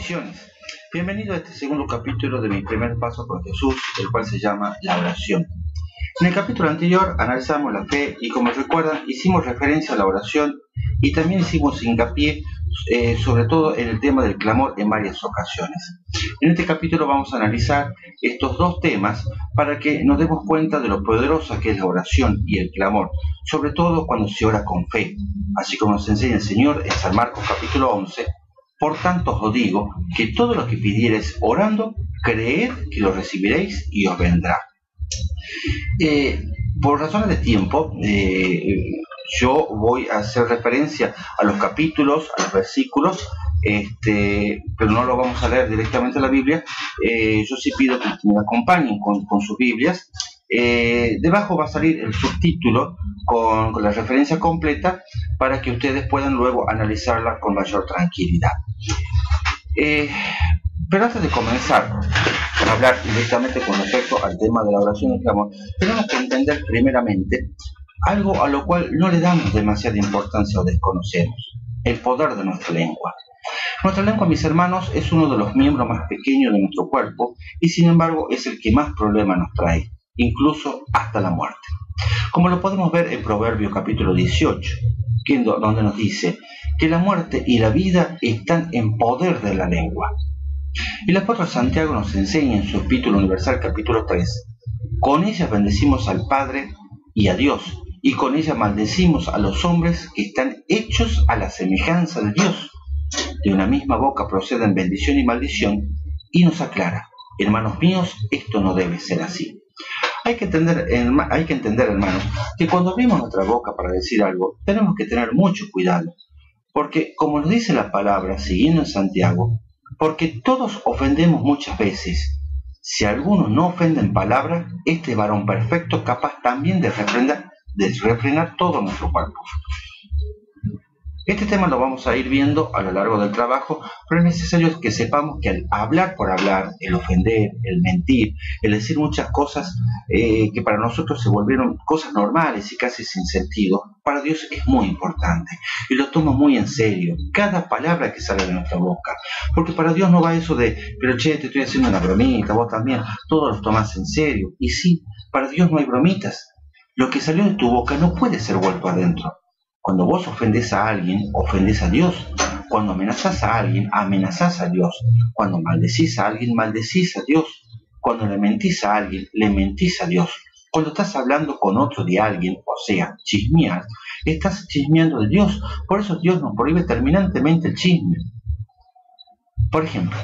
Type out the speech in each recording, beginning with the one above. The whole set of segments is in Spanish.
Bendiciones. Bienvenido a este segundo capítulo de mi primer paso con Jesús, el cual se llama la oración. En el capítulo anterior analizamos la fe y, como recuerdan, hicimos referencia a la oración y también hicimos hincapié sobre todo en el tema del clamor en varias ocasiones. En este capítulo vamos a analizar estos dos temas para que nos demos cuenta de lo poderosa que es la oración y el clamor, sobre todo cuando se ora con fe, así como nos enseña el Señor en San Marcos capítulo 11. Por tanto os digo que todo lo que pidiereis orando, creed que lo recibiréis y os vendrá. Por razones de tiempo, yo voy a hacer referencia a los capítulos, a los versículos, pero no lo vamos a leer directamente en la Biblia. Yo sí pido que me acompañen con sus Biblias. Debajo va a salir el subtítulo con la referencia completa para que ustedes puedan luego analizarla con mayor tranquilidad. Pero antes de comenzar a hablar directamente con respecto al tema de la oración y el clamor, tenemos que entender primeramente algo a lo cual no le damos demasiada importancia o desconocemos: el poder de nuestra lengua. Nuestra lengua, mis hermanos, es uno de los miembros más pequeños de nuestro cuerpo y sin embargo es el que más problemas nos trae, incluso hasta la muerte. Como lo podemos ver en Proverbios capítulo 18, donde nos dice que la muerte y la vida están en poder de la lengua. Y el apóstol Santiago nos enseña en su Epístola Universal capítulo 3, con ella bendecimos al Padre y a Dios, y con ella maldecimos a los hombres que están hechos a la semejanza de Dios. De una misma boca proceden bendición y maldición, y nos aclara: hermanos míos, esto no debe ser así. Hay que entender, hermanos, que cuando abrimos nuestra boca para decir algo, tenemos que tener mucho cuidado, porque como nos dice la palabra, siguiendo en Santiago, porque todos ofendemos muchas veces. Si alguno no ofende en palabra, este varón perfecto capaz también de refrenar todo nuestro cuerpo. Este tema lo vamos a ir viendo a lo largo del trabajo, pero es necesario que sepamos que al hablar por hablar, el ofender, el mentir, el decir muchas cosas que para nosotros se volvieron cosas normales y casi sin sentido, para Dios es muy importante y lo toma muy en serio cada palabra que sale de nuestra boca, porque para Dios no va eso de: pero che, te estoy haciendo una bromita, vos también, todo lo tomás en serio. Y sí, para Dios no hay bromitas. Lo que salió de tu boca no puede ser vuelto adentro. Cuando vos ofendés a alguien, ofendés a Dios. Cuando amenazás a alguien, amenazás a Dios. Cuando maldecís a alguien, maldecís a Dios. Cuando le mentís a alguien, le mentís a Dios. Cuando estás hablando con otro de alguien, o sea, chismear, estás chismeando de Dios. Por eso Dios nos prohíbe terminantemente el chisme. Por ejemplo,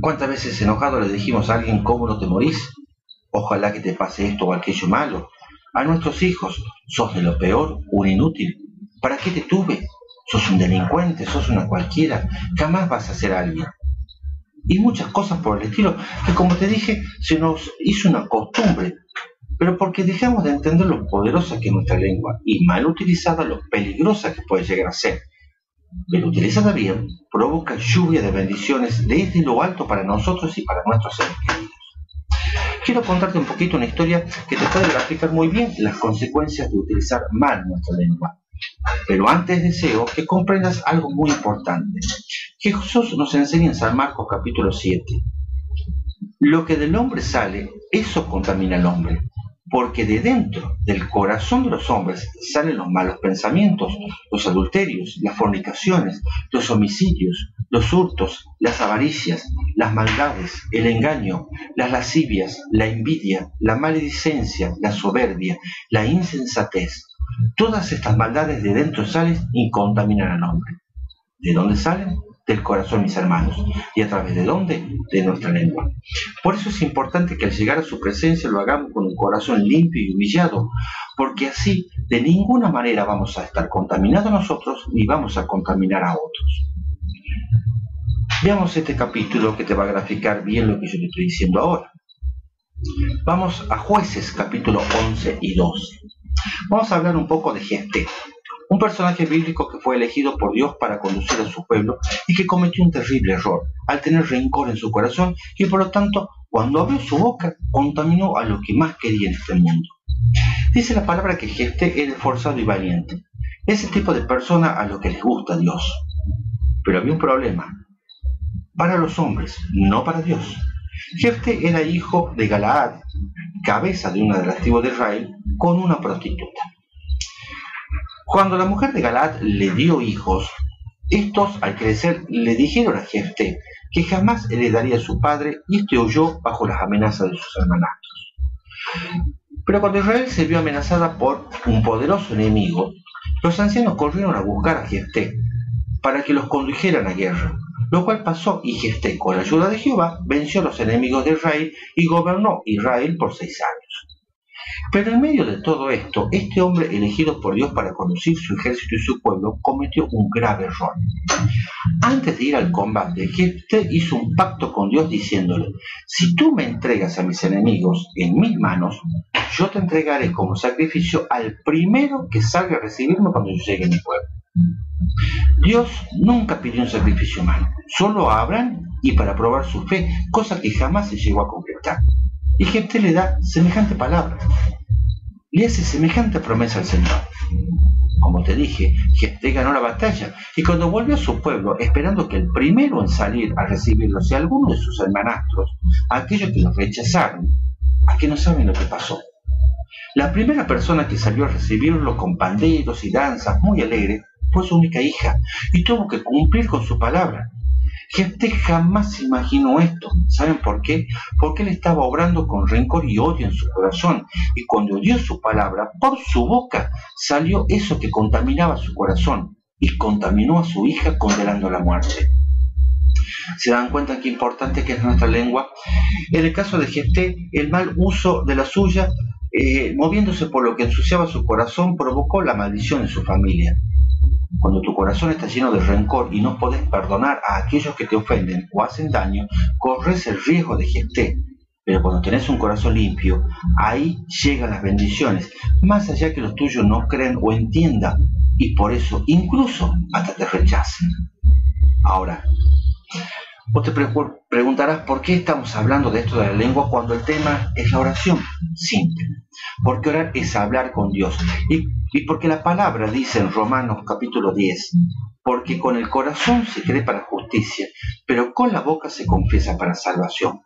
¿cuántas veces enojado le dijimos a alguien: ¿cómo no te morís? Ojalá que te pase esto o aquello malo. A nuestros hijos: sos de lo peor, un inútil. ¿Para qué te tuve? Sos un delincuente, sos una cualquiera, jamás vas a ser alguien. Y muchas cosas por el estilo que, como te dije, se nos hizo una costumbre, pero porque dejamos de entender lo poderosa que es nuestra lengua y mal utilizada lo peligrosa que puede llegar a ser. Pero utilizada bien, provoca lluvia de bendiciones desde lo alto para nosotros y para nuestros seres queridos. Quiero contarte un poquito una historia que te puede graficar muy bien las consecuencias de utilizar mal nuestra lengua. Pero antes deseo que comprendas algo muy importante. Jesús nos enseña en San Marcos capítulo 7. Lo que del hombre sale, eso contamina al hombre. Porque de dentro del corazón de los hombres salen los malos pensamientos, los adulterios, las fornicaciones, los homicidios, los hurtos, las avaricias, las maldades, el engaño, las lascivias, la envidia, la maledicencia, la soberbia, la insensatez. Todas estas maldades de dentro salen y contaminan al hombre. ¿De dónde salen? Del corazón, mis hermanos. ¿Y a través de dónde? De nuestra lengua. Por eso es importante que al llegar a su presencia lo hagamos con un corazón limpio y humillado, porque así de ninguna manera vamos a estar contaminados nosotros ni vamos a contaminar a otros. Veamos este capítulo que te va a graficar bien lo que yo te estoy diciendo ahora. Vamos a Jueces capítulo 11 y 12. Vamos a hablar un poco de Jefté, un personaje bíblico que fue elegido por Dios para conducir a su pueblo y que cometió un terrible error al tener rencor en su corazón y por lo tanto, cuando abrió su boca, contaminó a lo que más quería en este mundo. Dice la palabra que Jefté era esforzado y valiente, ese tipo de persona a lo que les gusta a Dios. Pero había un problema: para los hombres, no para Dios. Jefté era hijo de Galaad, cabeza de una de las tribus de Israel, con una prostituta. Cuando la mujer de Galaad le dio hijos, estos al crecer le dijeron a Jefté que jamás heredaría a su padre, y este huyó bajo las amenazas de sus hermanastros. Pero cuando Israel se vio amenazada por un poderoso enemigo, los ancianos corrieron a buscar a Jefté para que los condujeran a guerra, lo cual pasó, y Jefté, con la ayuda de Jehová, venció a los enemigos de Israel y gobernó Israel por 6 años. Pero en medio de todo esto, este hombre elegido por Dios para conducir su ejército y su pueblo cometió un grave error. Antes de ir al combate, Jefté hizo un pacto con Dios diciéndole: si tú me entregas a mis enemigos en mis manos, yo te entregaré como sacrificio al primero que salga a recibirme cuando yo llegue a mi pueblo. Dios nunca pidió un sacrificio humano, solo a Abraham y para probar su fe, cosa que jamás se llegó a concretar. Y Jefté le da semejante palabra, le hace semejante promesa al Señor. Como te dije, Jefté ganó la batalla, y cuando volvió a su pueblo, esperando que el primero en salir a recibirlo sea alguno de sus hermanastros, aquellos que los rechazaron, a que no saben lo que pasó. La primera persona que salió a recibirlo con panderos y danzas muy alegres fue su única hija, y tuvo que cumplir con su palabra. Jefté jamás imaginó esto. ¿Saben por qué? Porque él estaba obrando con rencor y odio en su corazón, y cuando dio su palabra, por su boca salió eso que contaminaba su corazón, y contaminó a su hija condenando la muerte. ¿Se dan cuenta qué importante que es nuestra lengua? En el caso de Jefté, el mal uso de la suya, moviéndose por lo que ensuciaba su corazón, provocó la maldición en su familia. Cuando tu corazón está lleno de rencor y no podés perdonar a aquellos que te ofenden o hacen daño, corres el riesgo de Jefté. Pero cuando tenés un corazón limpio, ahí llegan las bendiciones, más allá que los tuyos no creen o entiendan, y por eso incluso hasta te rechacen. Ahora, vos te preguntarás por qué estamos hablando de esto de la lengua cuando el tema es la oración. Simple. Porque orar es hablar con Dios. Y porque la palabra dice en Romanos capítulo 10, porque con el corazón se cree para justicia, pero con la boca se confiesa para salvación.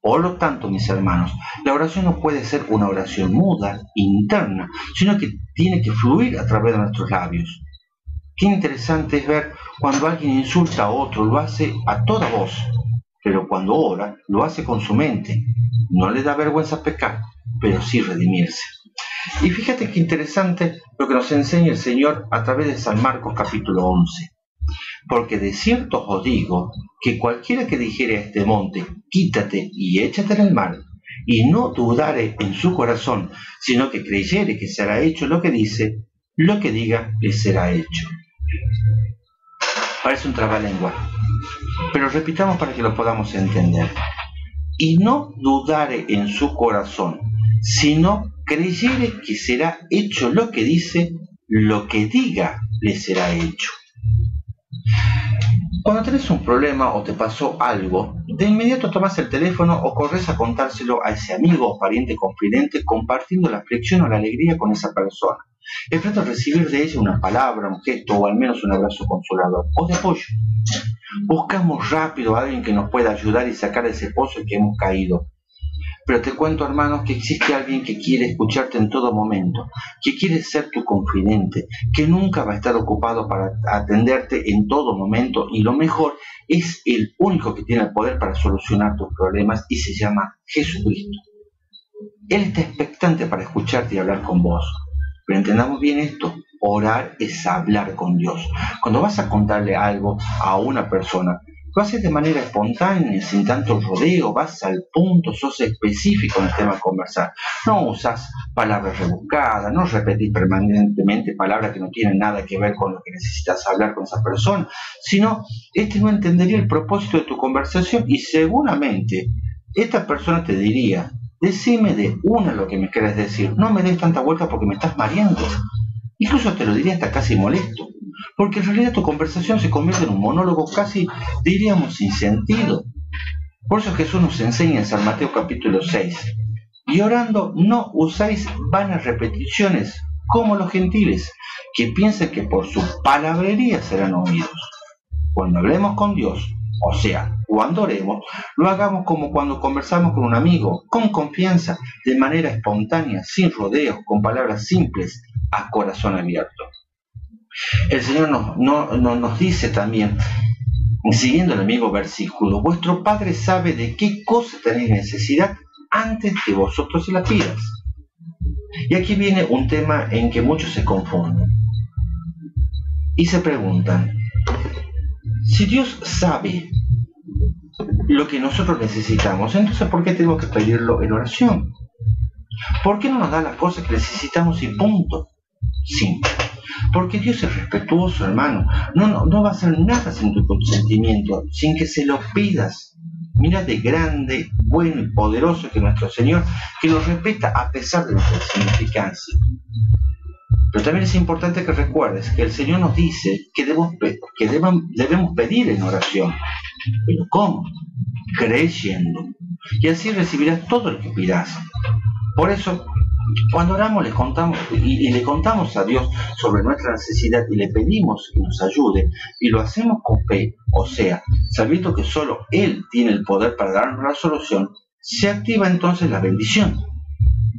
Por lo tanto, mis hermanos, la oración no puede ser una oración muda, interna, sino que tiene que fluir a través de nuestros labios. Qué interesante es ver cuando alguien insulta a otro, lo hace a toda voz, pero cuando ora, lo hace con su mente. No le da vergüenza pecar, pero sí redimirse. Y fíjate qué interesante lo que nos enseña el Señor a través de San Marcos capítulo 11. Porque de cierto os digo que cualquiera que dijere a este monte, quítate y échate en el mar, y no dudare en su corazón, sino que creyere que será hecho lo que dice, lo que diga le será hecho. Parece un trabalengua, pero repitamos para que lo podamos entender. Y no dudare en su corazón, sino creyere que será hecho lo que dice, lo que diga le será hecho. Cuando tenés un problema o te pasó algo, de inmediato tomás el teléfono o corres a contárselo a ese amigo o pariente confidente, compartiendo la aflicción o la alegría con esa persona. Trata de recibir de ella una palabra, un gesto o al menos un abrazo consolador o de apoyo. Buscamos rápido a alguien que nos pueda ayudar y sacar de ese pozo en que hemos caído. Pero te cuento, hermanos, que existe alguien que quiere escucharte en todo momento, que quiere ser tu confidente, que nunca va a estar ocupado para atenderte en todo momento, y lo mejor, es el único que tiene el poder para solucionar tus problemas, y se llama Jesucristo. Él está expectante para escucharte y hablar con vos. Pero entendamos bien esto, orar es hablar con Dios. Cuando vas a contarle algo a una persona, lo haces de manera espontánea, sin tanto rodeo, vas al punto, sos específico en el tema a conversar. No usas palabras rebuscadas, no repetís permanentemente palabras que no tienen nada que ver con lo que necesitas hablar con esa persona, sino no entendería el propósito de tu conversación y seguramente esta persona te diría: decime de una lo que me querés decir, no me des tanta vuelta porque me estás mareando. Incluso te lo diría hasta casi molesto, porque en realidad tu conversación se convierte en un monólogo casi, diríamos, sin sentido. Por eso Jesús nos enseña en San Mateo capítulo 6, y orando no usáis vanas repeticiones como los gentiles, que piensan que por su palabrería serán oídos. Cuando hablemos con Dios, O sea, cuando oremos, lo hagamos como cuando conversamos con un amigo, con confianza, de manera espontánea, sin rodeos, con palabras simples, a corazón abierto. El Señor nos dice también, siguiendo el mismo versículo, vuestro Padre sabe de qué cosa tenéis necesidad antes que vosotros se la pidas. Y aquí viene un tema en que muchos se confunden y se preguntan, si Dios sabe lo que nosotros necesitamos, entonces ¿por qué tenemos que pedirlo en oración? ¿Por qué no nos da las cosas que necesitamos y punto? Simple. Porque Dios es respetuoso, hermano. No va a hacer nada sin tu consentimiento, sin que se lo pidas. Mira de grande, bueno y poderoso que nuestro Señor, que nos respeta a pesar de nuestra insignificancia. Pero también es importante que recuerdes que el Señor nos dice que debemos pedir en oración. ¿Pero cómo? Creyendo. Y así recibirás todo lo que pidas. Por eso, cuando oramos le contamos a Dios sobre nuestra necesidad y le pedimos que nos ayude y lo hacemos con fe, o sea, sabiendo que solo Él tiene el poder para darnos la solución, se activa entonces la bendición.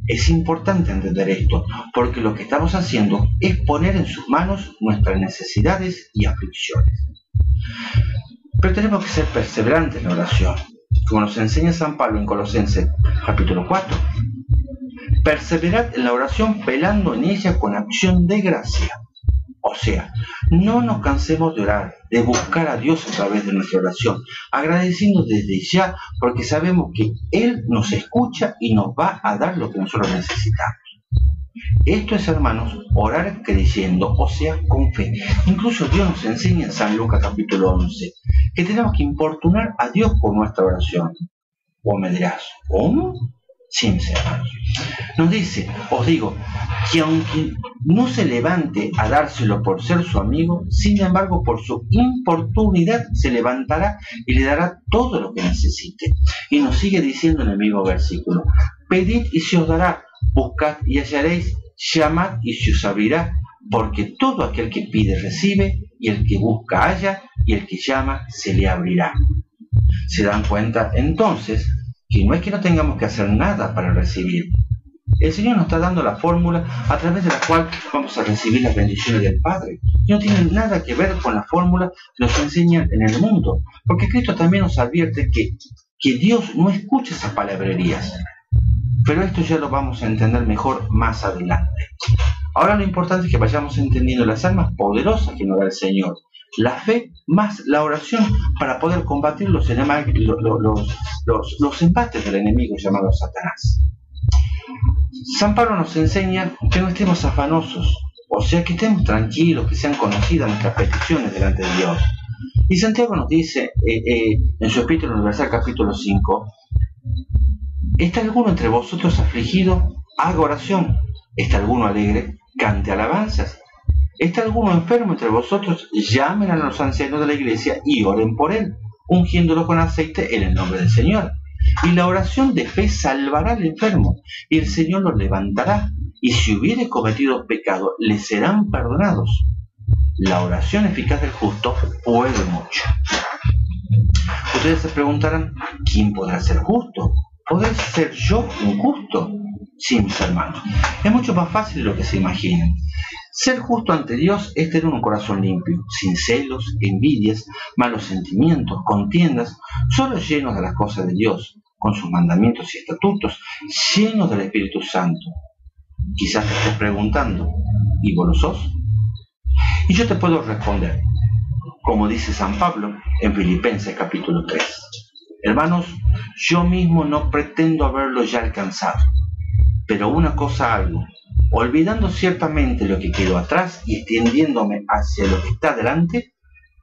Es importante entender esto, porque lo que estamos haciendo es poner en sus manos nuestras necesidades y aflicciones. Pero tenemos que ser perseverantes en la oración, como nos enseña San Pablo en Colosenses capítulo 4. Perseverad en la oración velando en ella con acción de gracia. O sea, no nos cansemos de orar, de buscar a Dios a través de nuestra oración, agradeciendo desde ya porque sabemos que Él nos escucha y nos va a dar lo que nosotros necesitamos. Esto es, hermanos, orar creyendo, o sea, con fe. Incluso Dios nos enseña en San Lucas capítulo 11 que tenemos que importunar a Dios por nuestra oración. O me dirás, ¿cómo? Sí, mis hermanos. Nos dice, os digo, que aunque no se levante a dárselo por ser su amigo, sin embargo por su importunidad se levantará y le dará todo lo que necesite. Y nos sigue diciendo en el mismo versículo, pedid y se os dará, buscad y hallaréis, llamad y se os abrirá, porque todo aquel que pide recibe, y el que busca halla, y el que llama se le abrirá. ¿Se dan cuenta entonces que no es que no tengamos que hacer nada para recibir? El Señor nos está dando la fórmula a través de la cual vamos a recibir las bendiciones del Padre. Y no tiene nada que ver con la fórmula que nos enseñan en el mundo, porque Cristo también nos advierte que Dios no escucha esas palabrerías. Pero esto ya lo vamos a entender mejor más adelante. Ahora lo importante es que vayamos entendiendo las armas poderosas que nos da el Señor. La fe más la oración para poder combatir los embates del enemigo llamado Satanás. San Pablo nos enseña que no estemos afanosos, o sea, que estemos tranquilos, que sean conocidas nuestras peticiones delante de Dios. Y Santiago nos dice en su Epístola Universal capítulo 5, ¿está alguno entre vosotros afligido? Haga oración. ¿Está alguno alegre? Cante alabanzas. ¿Está alguno enfermo entre vosotros? Llamen a los ancianos de la iglesia y oren por él, ungiéndolo con aceite en el nombre del Señor. Y la oración de fe salvará al enfermo, y el Señor lo levantará, y si hubiere cometido pecado, le serán perdonados. La oración eficaz del justo puede mucho. Ustedes se preguntarán, ¿quién podrá ser justo? ¿Podré ser yo un justo? Sí, mis hermanos, es mucho más fácil de lo que se imaginan. Ser justo ante Dios es tener un corazón limpio, sin celos, envidias, malos sentimientos, contiendas, solo llenos de las cosas de Dios, con sus mandamientos y estatutos, llenos del Espíritu Santo. Quizás te estés preguntando, ¿y vos lo sos? Y yo te puedo responder, como dice San Pablo en Filipenses capítulo 3. Hermanos, yo mismo no pretendo haberlo ya alcanzado, pero una cosa hago, olvidando ciertamente lo que quedó atrás y extendiéndome hacia lo que está delante,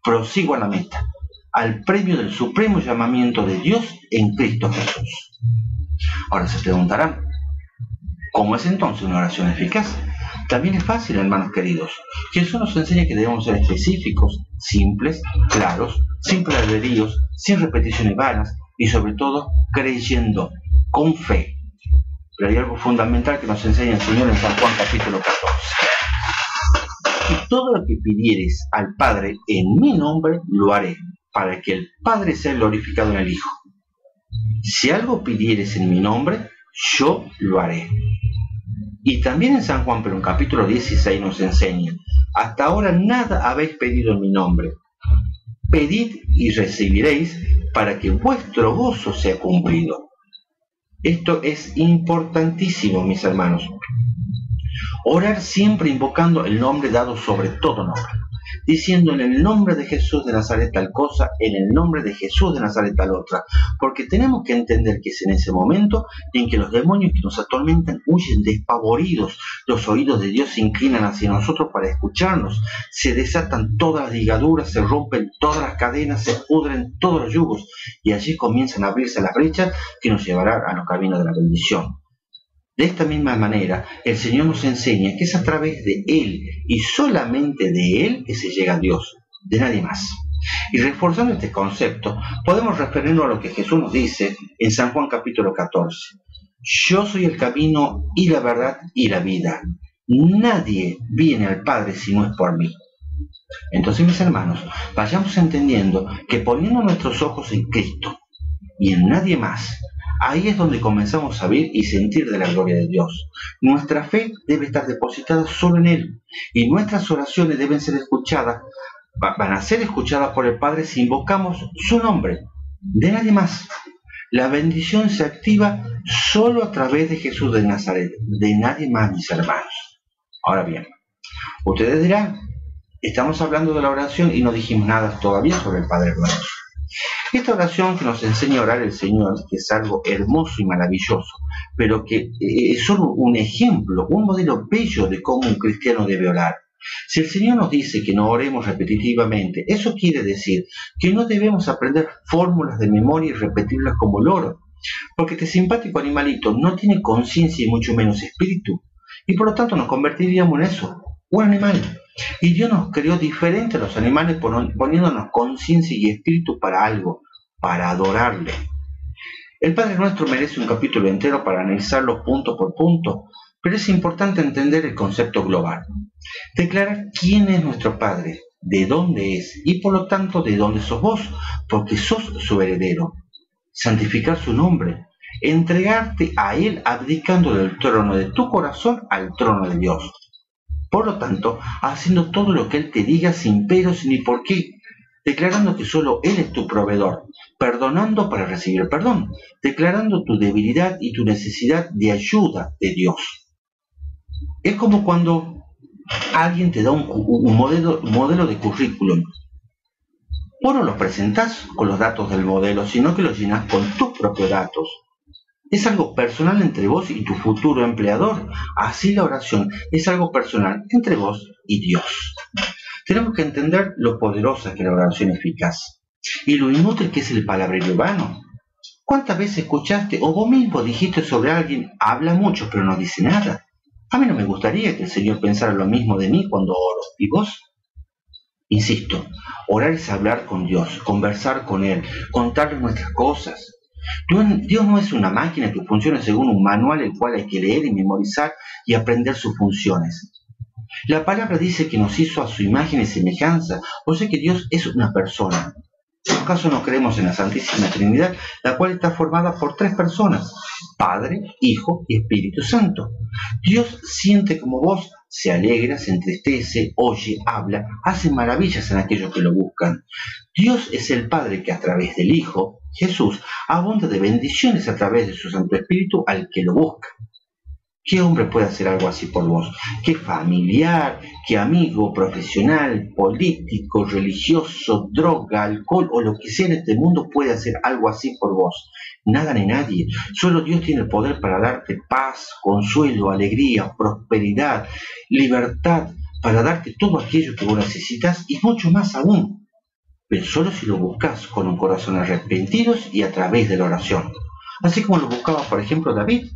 prosigo a la meta, al premio del supremo llamamiento de Dios en Cristo Jesús. Ahora se preguntarán, ¿cómo es entonces una oración eficaz? También es fácil, hermanos queridos. Jesús nos enseña que debemos ser específicos, simples, claros, sin palabreríos, sin repeticiones vanas y sobre todo creyendo, con fe. Pero hay algo fundamental que nos enseña el Señor en San Juan capítulo 14. Y todo lo que pidieres al Padre en mi nombre, lo haré, para que el Padre sea glorificado en el Hijo. Si algo pidieres en mi nombre, yo lo haré. Y también en San Juan, pero en capítulo 16 nos enseña, hasta ahora nada habéis pedido en mi nombre. Pedid y recibiréis para que vuestro gozo sea cumplido. Esto es importantísimo, mis hermanos. Orar siempre invocando el nombre dado sobre todo nombre, diciendo en el nombre de Jesús de Nazaret tal cosa, en el nombre de Jesús de Nazaret tal otra, porque tenemos que entender que es en ese momento en que los demonios que nos atormentan huyen despavoridos, los oídos de Dios se inclinan hacia nosotros para escucharnos, se desatan todas las ligaduras, se rompen todas las cadenas, se pudren todos los yugos, y allí comienzan a abrirse las brechas que nos llevarán a los caminos de la bendición. De esta misma manera, el Señor nos enseña que es a través de Él y solamente de Él que se llega a Dios, de nadie más. Y reforzando este concepto, podemos referirnos a lo que Jesús nos dice en San Juan capítulo 14. Yo soy el camino y la verdad y la vida. Nadie viene al Padre si no es por mí. Entonces, mis hermanos, vayamos entendiendo que poniendo nuestros ojos en Cristo y en nadie más, ahí es donde comenzamos a ver y sentir de la gloria de Dios. Nuestra fe debe estar depositada solo en Él y nuestras oraciones deben ser escuchadas, van a ser escuchadas por el Padre si invocamos su nombre, de nadie más. La bendición se activa solo a través de Jesús de Nazaret, de nadie más, mis hermanos. Ahora bien, ustedes dirán, estamos hablando de la oración y no dijimos nada todavía sobre el Padre Nuestro. Esta oración que nos enseña a orar el Señor, que es algo hermoso y maravilloso, pero que es solo un ejemplo, un modelo bello de cómo un cristiano debe orar. Si el Señor nos dice que no oremos repetitivamente, eso quiere decir que no debemos aprender fórmulas de memoria y repetirlas como loro, porque este simpático animalito no tiene conciencia y mucho menos espíritu, y por lo tanto nos convertiríamos en eso, un animal. Y Dios nos creó diferente a los animales poniéndonos conciencia y espíritu para algo, para adorarle. El Padre Nuestro merece un capítulo entero para analizarlo punto por punto, pero es importante entender el concepto global. Declarar quién es nuestro Padre, de dónde es y por lo tanto de dónde sos vos, porque sos su heredero. Santificar su nombre, entregarte a Él abdicando del trono de tu corazón al trono de Dios. Por lo tanto, haciendo todo lo que Él te diga sin peros ni por qué, declarando que solo Él es tu proveedor, perdonando para recibir perdón, declarando tu debilidad y tu necesidad de ayuda de Dios. Es como cuando alguien te da un modelo de currículum. Vos no lo presentás con los datos del modelo, sino que lo llenás con tus propios datos. Es algo personal entre vos y tu futuro empleador. Así la oración es algo personal entre vos y Dios. Tenemos que entender lo poderosa que es la oración eficaz y lo inútil que es el palabrerío vano. ¿Cuántas veces escuchaste o vos mismo dijiste sobre alguien, habla mucho pero no dice nada? A mí no me gustaría que el Señor pensara lo mismo de mí cuando oro. ¿Y vos? Insisto, orar es hablar con Dios, conversar con Él, contarle nuestras cosas. Dios no es una máquina que funciona según un manual el cual hay que leer y memorizar y aprender sus funciones. La palabra dice que nos hizo a su imagen y semejanza, o sea que Dios es una persona. En caso no creemos en la Santísima Trinidad, la cual está formada por 3 personas, Padre, Hijo y Espíritu Santo. Dios siente como vos, se alegra, se entristece, oye, habla, hace maravillas en aquellos que lo buscan. Dios es el Padre que a través del Hijo, Jesús, abunda de bendiciones a través de su Santo Espíritu al que lo busca. ¿Qué hombre puede hacer algo así por vos? ¿Qué familiar, qué amigo, profesional, político, religioso, droga, alcohol o lo que sea en este mundo puede hacer algo así por vos? Nada ni nadie. Solo Dios tiene el poder para darte paz, consuelo, alegría, prosperidad, libertad, para darte todo aquello que vos necesitas y mucho más aún. Pero solo si lo buscas con un corazón arrepentido y a través de la oración. Así como lo buscaba, por ejemplo, David,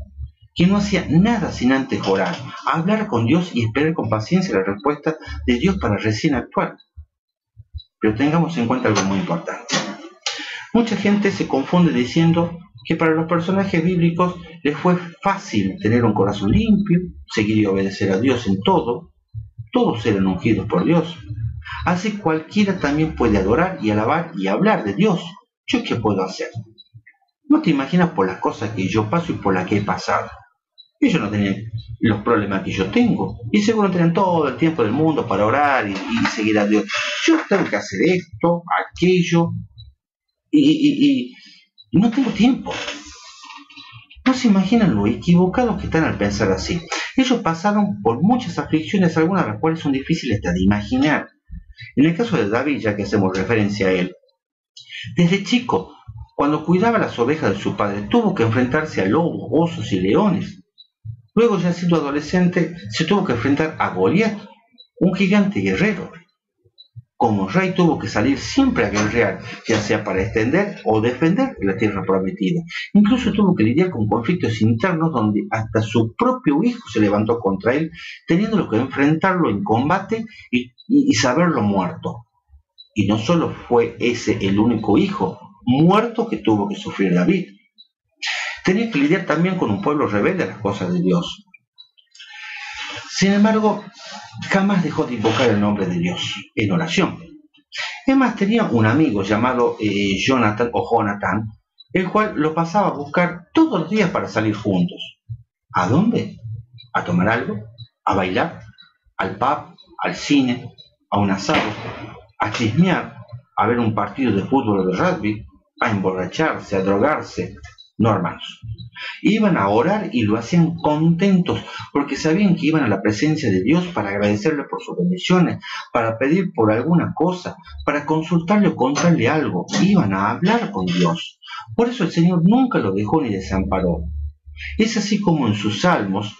que no hacía nada sin antes orar, hablar con Dios y esperar con paciencia la respuesta de Dios para recién actuar. Pero tengamos en cuenta algo muy importante. Mucha gente se confunde diciendo que para los personajes bíblicos les fue fácil tener un corazón limpio, seguir y obedecer a Dios en todo. Todos eran ungidos por Dios. Así cualquiera también puede adorar y alabar y hablar de Dios. ¿Yo qué puedo hacer? No te imaginas por las cosas que yo paso y por las que he pasado. Ellos no tenían los problemas que yo tengo. Y seguro tenían todo el tiempo del mundo para orar y seguir a Dios. Yo tengo que hacer esto, aquello, y no tengo tiempo. No se imaginan lo equivocados que están al pensar así. Ellos pasaron por muchas aflicciones, algunas de las cuales son difíciles de imaginar. En el caso de David, ya que hacemos referencia a él, desde chico, cuando cuidaba las ovejas de su padre, tuvo que enfrentarse a lobos, osos y leones. Luego, ya siendo adolescente, se tuvo que enfrentar a Goliat, un gigante guerrero. Como rey tuvo que salir siempre a guerrear, ya sea para extender o defender la tierra prometida. Incluso tuvo que lidiar con conflictos internos donde hasta su propio hijo se levantó contra él, teniendo que enfrentarlo en combate y saberlo muerto. Y no solo fue ese el único hijo muerto que tuvo que sufrir David. Tenía que lidiar también con un pueblo rebelde a las cosas de Dios. Sin embargo, jamás dejó de invocar el nombre de Dios en oración. Es más, tenía un amigo llamado Jonathan, el cual lo pasaba a buscar todos los días para salir juntos. ¿A dónde? ¿A tomar algo? ¿A bailar? ¿Al pub? ¿Al cine? ¿A un asado? ¿A chismear? ¿A ver un partido de fútbol o de rugby? ¿A emborracharse? ¿A drogarse? No, hermanos. Iban a orar y lo hacían contentos porque sabían que iban a la presencia de Dios para agradecerle por sus bendiciones, para pedir por alguna cosa, para consultarle o contarle algo. Iban a hablar con Dios. Por eso el Señor nunca lo dejó ni desamparó. Es así como en sus salmos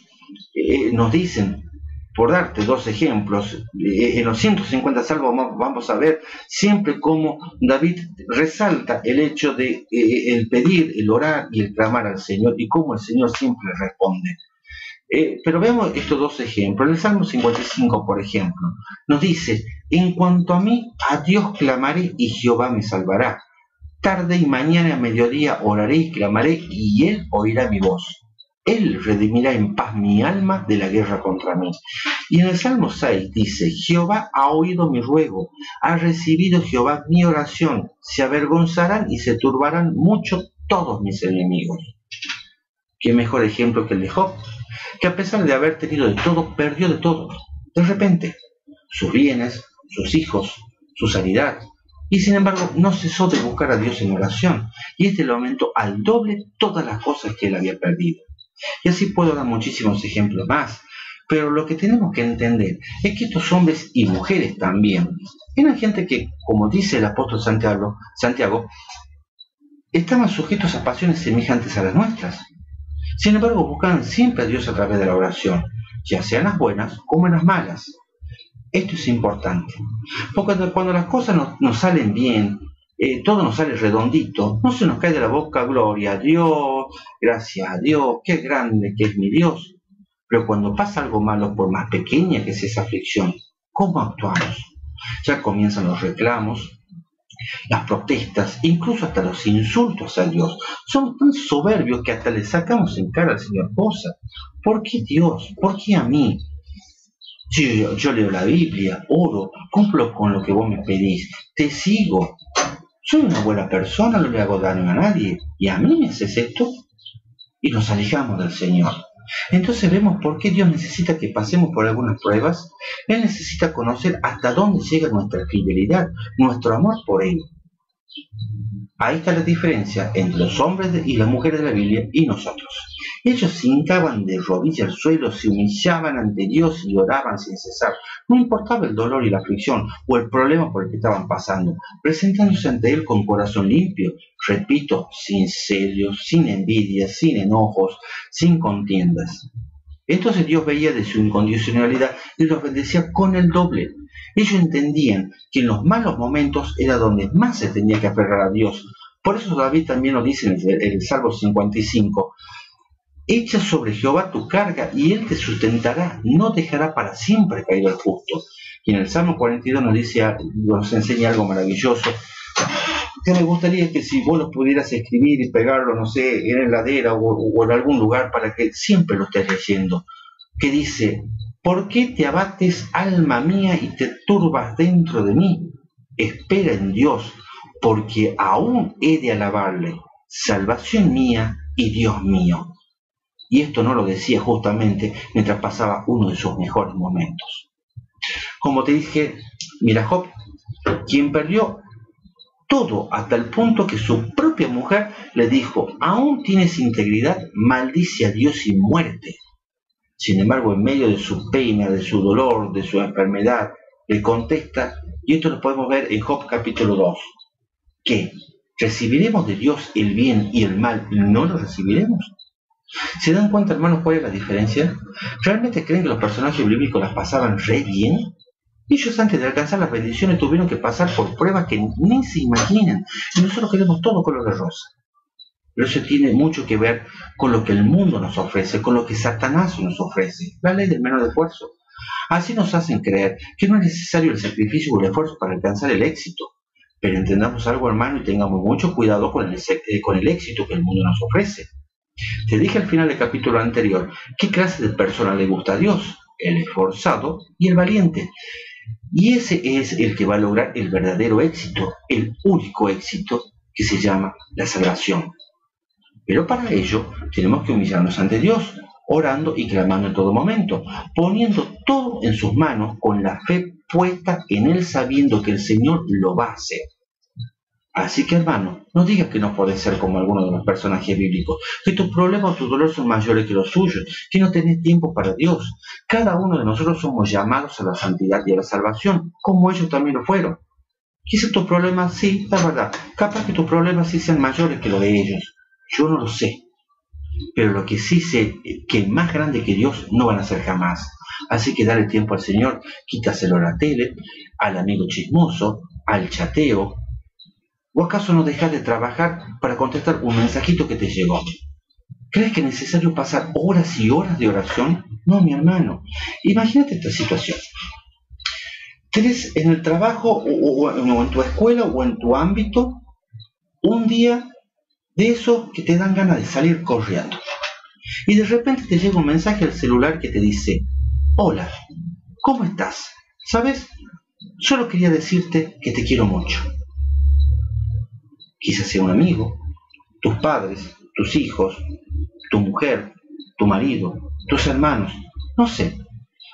nos dicen, por darte dos ejemplos, en los 150 salmos vamos a ver siempre cómo David resalta el hecho de el pedir, el orar y el clamar al Señor y cómo el Señor siempre responde. Pero veamos estos dos ejemplos. En el Salmo 55, por ejemplo, nos dice, en cuanto a mí, a Dios clamaré y Jehová me salvará. Tarde y mañana a mediodía oraré y clamaré y Él oirá mi voz. Él redimirá en paz mi alma de la guerra contra mí. Y en el Salmo 6 dice, Jehová ha oído mi ruego, ha recibido Jehová mi oración, se avergonzarán y se turbarán mucho todos mis enemigos. Qué mejor ejemplo que el de Job, que a pesar de haber tenido de todo, perdió de todo. De repente, sus bienes, sus hijos, su sanidad, y sin embargo no cesó de buscar a Dios en oración, y este le aumentó al doble todas las cosas que él había perdido. Y así puedo dar muchísimos ejemplos más, pero lo que tenemos que entender es que estos hombres y mujeres también eran gente que, como dice el apóstol Santiago, estaban sujetos a pasiones semejantes a las nuestras. Sin embargo, buscaban siempre a Dios a través de la oración, ya sean las buenas como en las malas. Esto es importante, porque cuando las cosas nos salen bien, todo nos sale redondito, no se nos cae de la boca gloria a Dios, gracias a Dios, qué grande que es mi Dios. Pero cuando pasa algo malo, por más pequeña que sea esa aflicción, ¿cómo actuamos? Ya comienzan los reclamos, las protestas, incluso hasta los insultos a Dios. Somos tan soberbios que hasta le sacamos en cara al Señor cosas. ¿Por qué Dios? ¿Por qué a mí? Yo leo la Biblia, oro, cumplo con lo que vos me pedís, te sigo. Soy una buena persona, no le hago daño a nadie. ¿Y a mí me haces esto? Y nos alejamos del Señor. Entonces vemos por qué Dios necesita que pasemos por algunas pruebas. Él necesita conocer hasta dónde llega nuestra fidelidad, nuestro amor por Él. Ahí está la diferencia entre los hombres y las mujeres de la Biblia y nosotros. Ellos se hincaban de rodillas al suelo, se humillaban ante Dios y oraban sin cesar. No importaba el dolor y la aflicción o el problema por el que estaban pasando, presentándose ante Él con corazón limpio, repito, sin celos, sin envidias, sin enojos, sin contiendas. Entonces Dios veía de su incondicionalidad y los bendecía con el doble. Ellos entendían que en los malos momentos era donde más se tenía que aferrar a Dios. Por eso David también lo dice en el Salmo 55. Echa sobre Jehová tu carga y Él te sustentará, no dejará para siempre caído el justo. Y en el Salmo 42 nos enseña algo maravilloso, que me gustaría que si vos lo pudieras escribir y pegarlo, no sé, en la heladera o en algún lugar para que siempre lo estés leyendo, que dice, ¿Por qué te abates, alma mía, y te turbas dentro de mí? Espera en Dios, porque aún he de alabarle, salvación mía y Dios mío. Y esto no lo decía justamente mientras pasaba uno de sus mejores momentos. Como te dije, mira Job, quien perdió todo hasta el punto que su propia mujer le dijo, aún tienes integridad, maldice a Dios y muerte. Sin embargo, en medio de su pena, de su dolor, de su enfermedad, le contesta, y esto lo podemos ver en Job capítulo 2, que ¿recibiremos de Dios el bien y el mal no lo recibiremos? ¿Se dan cuenta, hermanos, cuál es la diferencia? ¿Realmente creen que los personajes bíblicos las pasaban re bien? Ellos antes de alcanzar las bendiciones tuvieron que pasar por pruebas que ni se imaginan. Y nosotros queremos todo color de rosa. Pero eso tiene mucho que ver con lo que el mundo nos ofrece, con lo que Satanás nos ofrece. La ley del menor esfuerzo. Así nos hacen creer que no es necesario el sacrificio o el esfuerzo para alcanzar el éxito. Pero entendamos algo, hermano, y tengamos mucho cuidado con el éxito que el mundo nos ofrece. Te dije al final del capítulo anterior qué clase de persona le gusta a Dios, el esforzado y el valiente. Y ese es el que va a lograr el verdadero éxito, el único éxito que se llama la salvación. Pero para ello tenemos que humillarnos ante Dios, orando y clamando en todo momento, poniendo todo en sus manos con la fe puesta en Él, sabiendo que el Señor lo va a hacer. Así que, hermano, no digas que no podés ser como alguno de los personajes bíblicos, que tus problemas o tus dolores son mayores que los suyos, que no tenés tiempo para Dios. Cada uno de nosotros somos llamados a la santidad y a la salvación, como ellos también lo fueron. Quizás tus problemas, sí, la verdad, capaz que tus problemas sí sean mayores que los de ellos. Yo no lo sé. Pero lo que sí sé es que más grande que Dios no van a ser jamás. Así que dale tiempo al Señor, quítaselo a la tele, al amigo chismoso, al chateo. ¿O acaso no dejas de trabajar para contestar un mensajito que te llegó? ¿Crees que es necesario pasar horas y horas de oración? No, mi hermano. Imagínate esta situación. Tenés en el trabajo o en tu escuela o en tu ámbito un día de esos que te dan ganas de salir corriendo. Y de repente te llega un mensaje al celular que te dice, hola, ¿cómo estás? ¿Sabes? Solo quería decirte que te quiero mucho. Quizás sea un amigo, tus padres, tus hijos, tu mujer, tu marido, tus hermanos, no sé.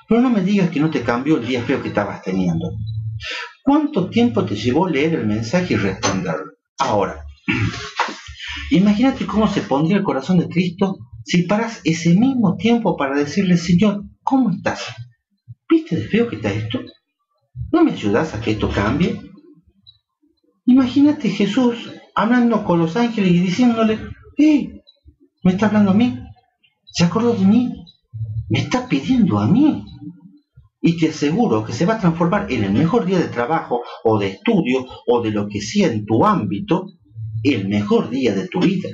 Pero no me digas que no te cambió el día feo que estabas teniendo. ¿Cuánto tiempo te llevó leer el mensaje y responderlo? Ahora, imagínate cómo se pondría el corazón de Cristo si paras ese mismo tiempo para decirle, Señor, ¿cómo estás? ¿Viste de feo que está esto? ¿No me ayudas a que esto cambie? Imagínate Jesús hablando con los ángeles y diciéndole, hey, ¿me está hablando a mí? ¿Se acordó de mí? ¿Me está pidiendo a mí? Y te aseguro que se va a transformar en el mejor día de trabajo o de estudio o de lo que sea en tu ámbito, el mejor día de tu vida.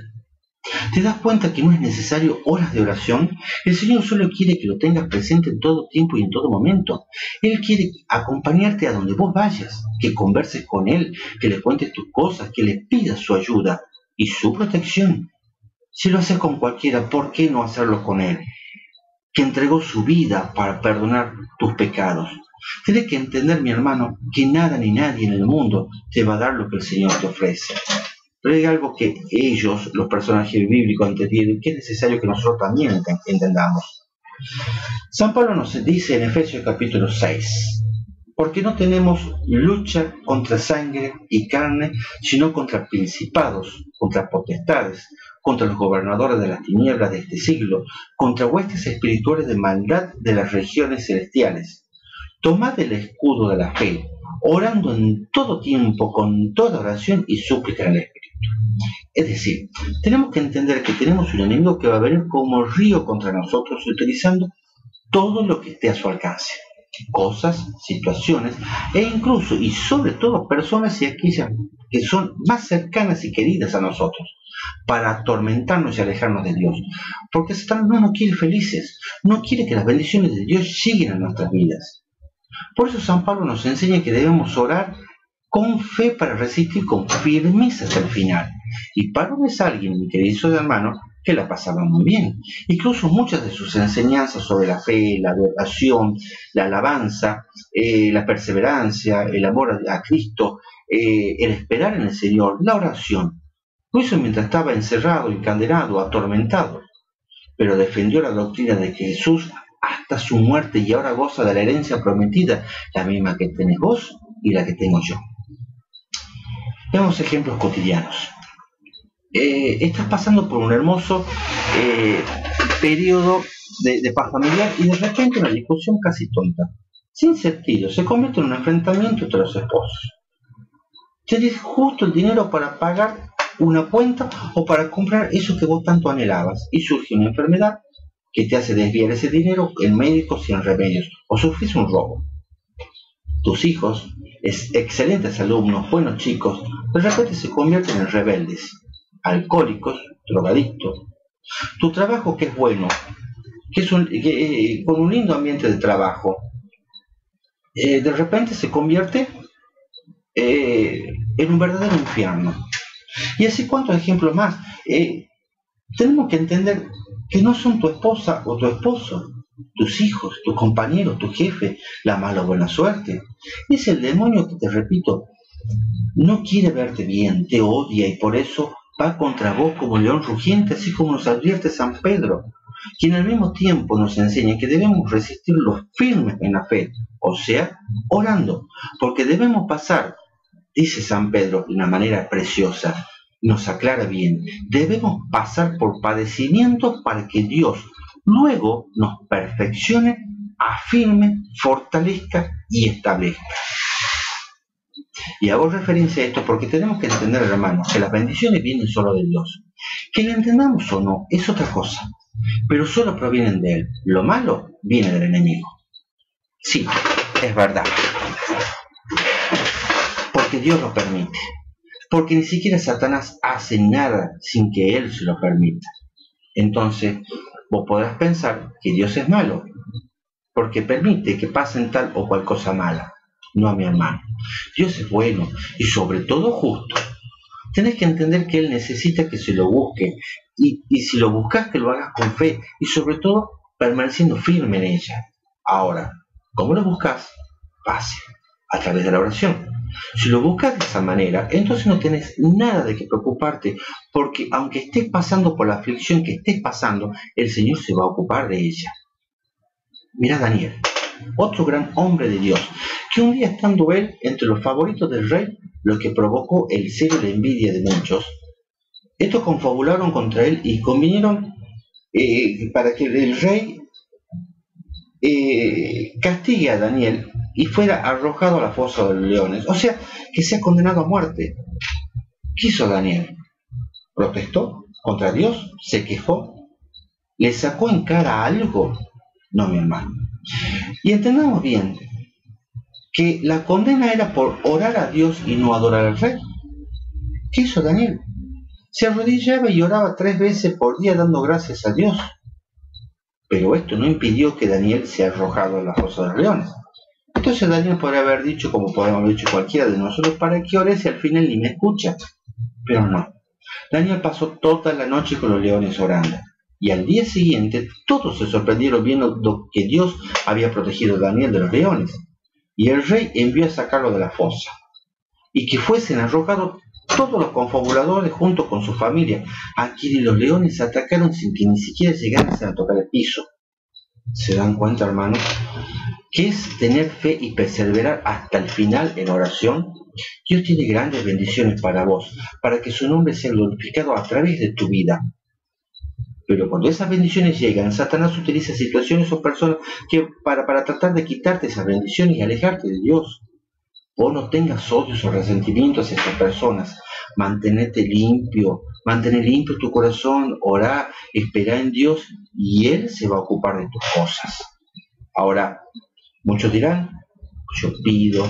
¿Te das cuenta que no es necesario horas de oración? El Señor solo quiere que lo tengas presente en todo tiempo y en todo momento. Él quiere acompañarte a donde vos vayas, que converses con Él, que le cuentes tus cosas, que le pidas su ayuda y su protección. Si lo haces con cualquiera, ¿por qué no hacerlo con Él, que entregó su vida para perdonar tus pecados? Tienes que entender, mi hermano, que nada ni nadie en el mundo te va a dar lo que el Señor te ofrece. Pero hay algo que ellos, los personajes bíblicos, entendieron que es necesario que nosotros también entendamos. San Pablo nos dice en Efesios capítulo 6, porque no tenemos lucha contra sangre y carne, sino contra principados, contra potestades, contra los gobernadores de las tinieblas de este siglo, contra huestes espirituales de maldad de las regiones celestiales. Tomad el escudo de la fe, orando en todo tiempo con toda oración y súplica en el Espíritu. Es decir, tenemos que entender que tenemos un enemigo que va a venir como río contra nosotros, utilizando todo lo que esté a su alcance. Cosas, situaciones e incluso y sobre todo personas y aquellas que son más cercanas y queridas a nosotros, para atormentarnos y alejarnos de Dios. Porque Satanás no nos quiere felices, no quiere que las bendiciones de Dios lleguen a nuestras vidas. Por eso San Pablo nos enseña que debemos orar con fe para resistir con firmeza hasta el final. Y Pablo es alguien, mi querido hermano, que la pasaba muy bien. Incluso muchas de sus enseñanzas sobre la fe, la adoración, la alabanza, la perseverancia, el amor a Cristo, el esperar en el Señor, la oración, lo hizo mientras estaba encerrado, encadenado, atormentado, pero defendió la doctrina de que Jesús hasta su muerte y ahora goza de la herencia prometida, la misma que tenés vos y la que tengo yo. Veamos ejemplos cotidianos. Estás pasando por un hermoso periodo de paz familiar y de repente una discusión casi tonta, sin sentido, se convierte en un enfrentamiento entre los esposos. Tienes justo el dinero para pagar una cuenta o para comprar eso que vos tanto anhelabas y surge una enfermedad que te hace desviar ese dinero en médicos y en remedios o sufrís un robo. Tus hijos, excelentes alumnos, buenos chicos, de repente se convierten en rebeldes, alcohólicos, drogadictos. Tu trabajo, que es bueno, con un lindo ambiente de trabajo, de repente se convierte en un verdadero infierno. Y así cuantos ejemplos más. Tenemos que entender que no son tu esposa o tu esposo, tus hijos, tus compañeros, tu jefe, la mala o buena suerte. Es el demonio que, te repito, no quiere verte bien, te odia y por eso va contra vos como león rugiente, así como nos advierte San Pedro, quien al mismo tiempo nos enseña que debemos resistir los firmes en la fe, o sea, orando, porque debemos pasar, dice San Pedro de una manera preciosa, nos aclara bien, debemos pasar por padecimientos para que Dios luego nos perfeccione, afirme, fortalezca y establezca. Y hago referencia a esto porque tenemos que entender, hermanos, que las bendiciones vienen solo de Dios. Que lo entendamos o no es otra cosa, pero solo provienen de Él. Lo malo viene del enemigo. Sí, es verdad. Porque Dios lo permite. Porque ni siquiera Satanás hace nada sin que Él se lo permita. Entonces, vos podrás pensar que Dios es malo, porque permite que pasen tal o cual cosa mala. No, mi hermano. Dios es bueno y sobre todo justo. Tenés que entender que Él necesita que se lo busque y si lo buscas, que lo hagas con fe y sobre todo permaneciendo firme en ella. Ahora, ¿cómo lo buscas? Fácil, a través de la oración. Si lo buscas de esa manera, entonces no tenés nada de qué preocuparte, porque aunque estés pasando por la aflicción que estés pasando, el Señor se va a ocupar de ella. Mirá Daniel, otro gran hombre de Dios, que un día estando él entre los favoritos del rey, lo que provocó el celo y la envidia de muchos, estos confabularon contra él y convinieron para que el rey castigue a Daniel y fuera arrojado a la fosa de los leones, o sea, que sea condenado a muerte. ¿Qué hizo Daniel? ¿Protestó contra Dios? ¿Se quejó? ¿Le sacó en cara algo? No, mi hermano. Y entendamos bien que la condena era por orar a Dios y no adorar al rey. ¿Qué hizo Daniel? Se arrodillaba y oraba 3 veces por día dando gracias a Dios. Pero esto no impidió que Daniel sea arrojado a la fosa de los leones. Entonces Daniel podría haber dicho, como podemos haber dicho cualquiera de nosotros, ¿para qué ore si al final ni me escucha? Pero no. Daniel pasó toda la noche con los leones orando. Y al día siguiente todos se sorprendieron viendo que Dios había protegido a Daniel de los leones. Y el rey envió a sacarlo de la fosa. Y que fuesen arrojados todos los confabuladores junto con su familia, a quienes los leones atacaron sin que ni siquiera llegasen a tocar el piso. ¿Se dan cuenta, hermanos? ¿Qué es tener fe y perseverar hasta el final en oración? Dios tiene grandes bendiciones para vos, para que su nombre sea glorificado a través de tu vida. Pero cuando esas bendiciones llegan, Satanás utiliza situaciones o personas para tratar de quitarte esas bendiciones y alejarte de Dios. Vos no tengas odios o resentimientos hacia esas personas. Mantenete limpio, mantén limpio tu corazón, orá, esperá en Dios y Él se va a ocupar de tus cosas. Ahora, muchos dirán, yo pido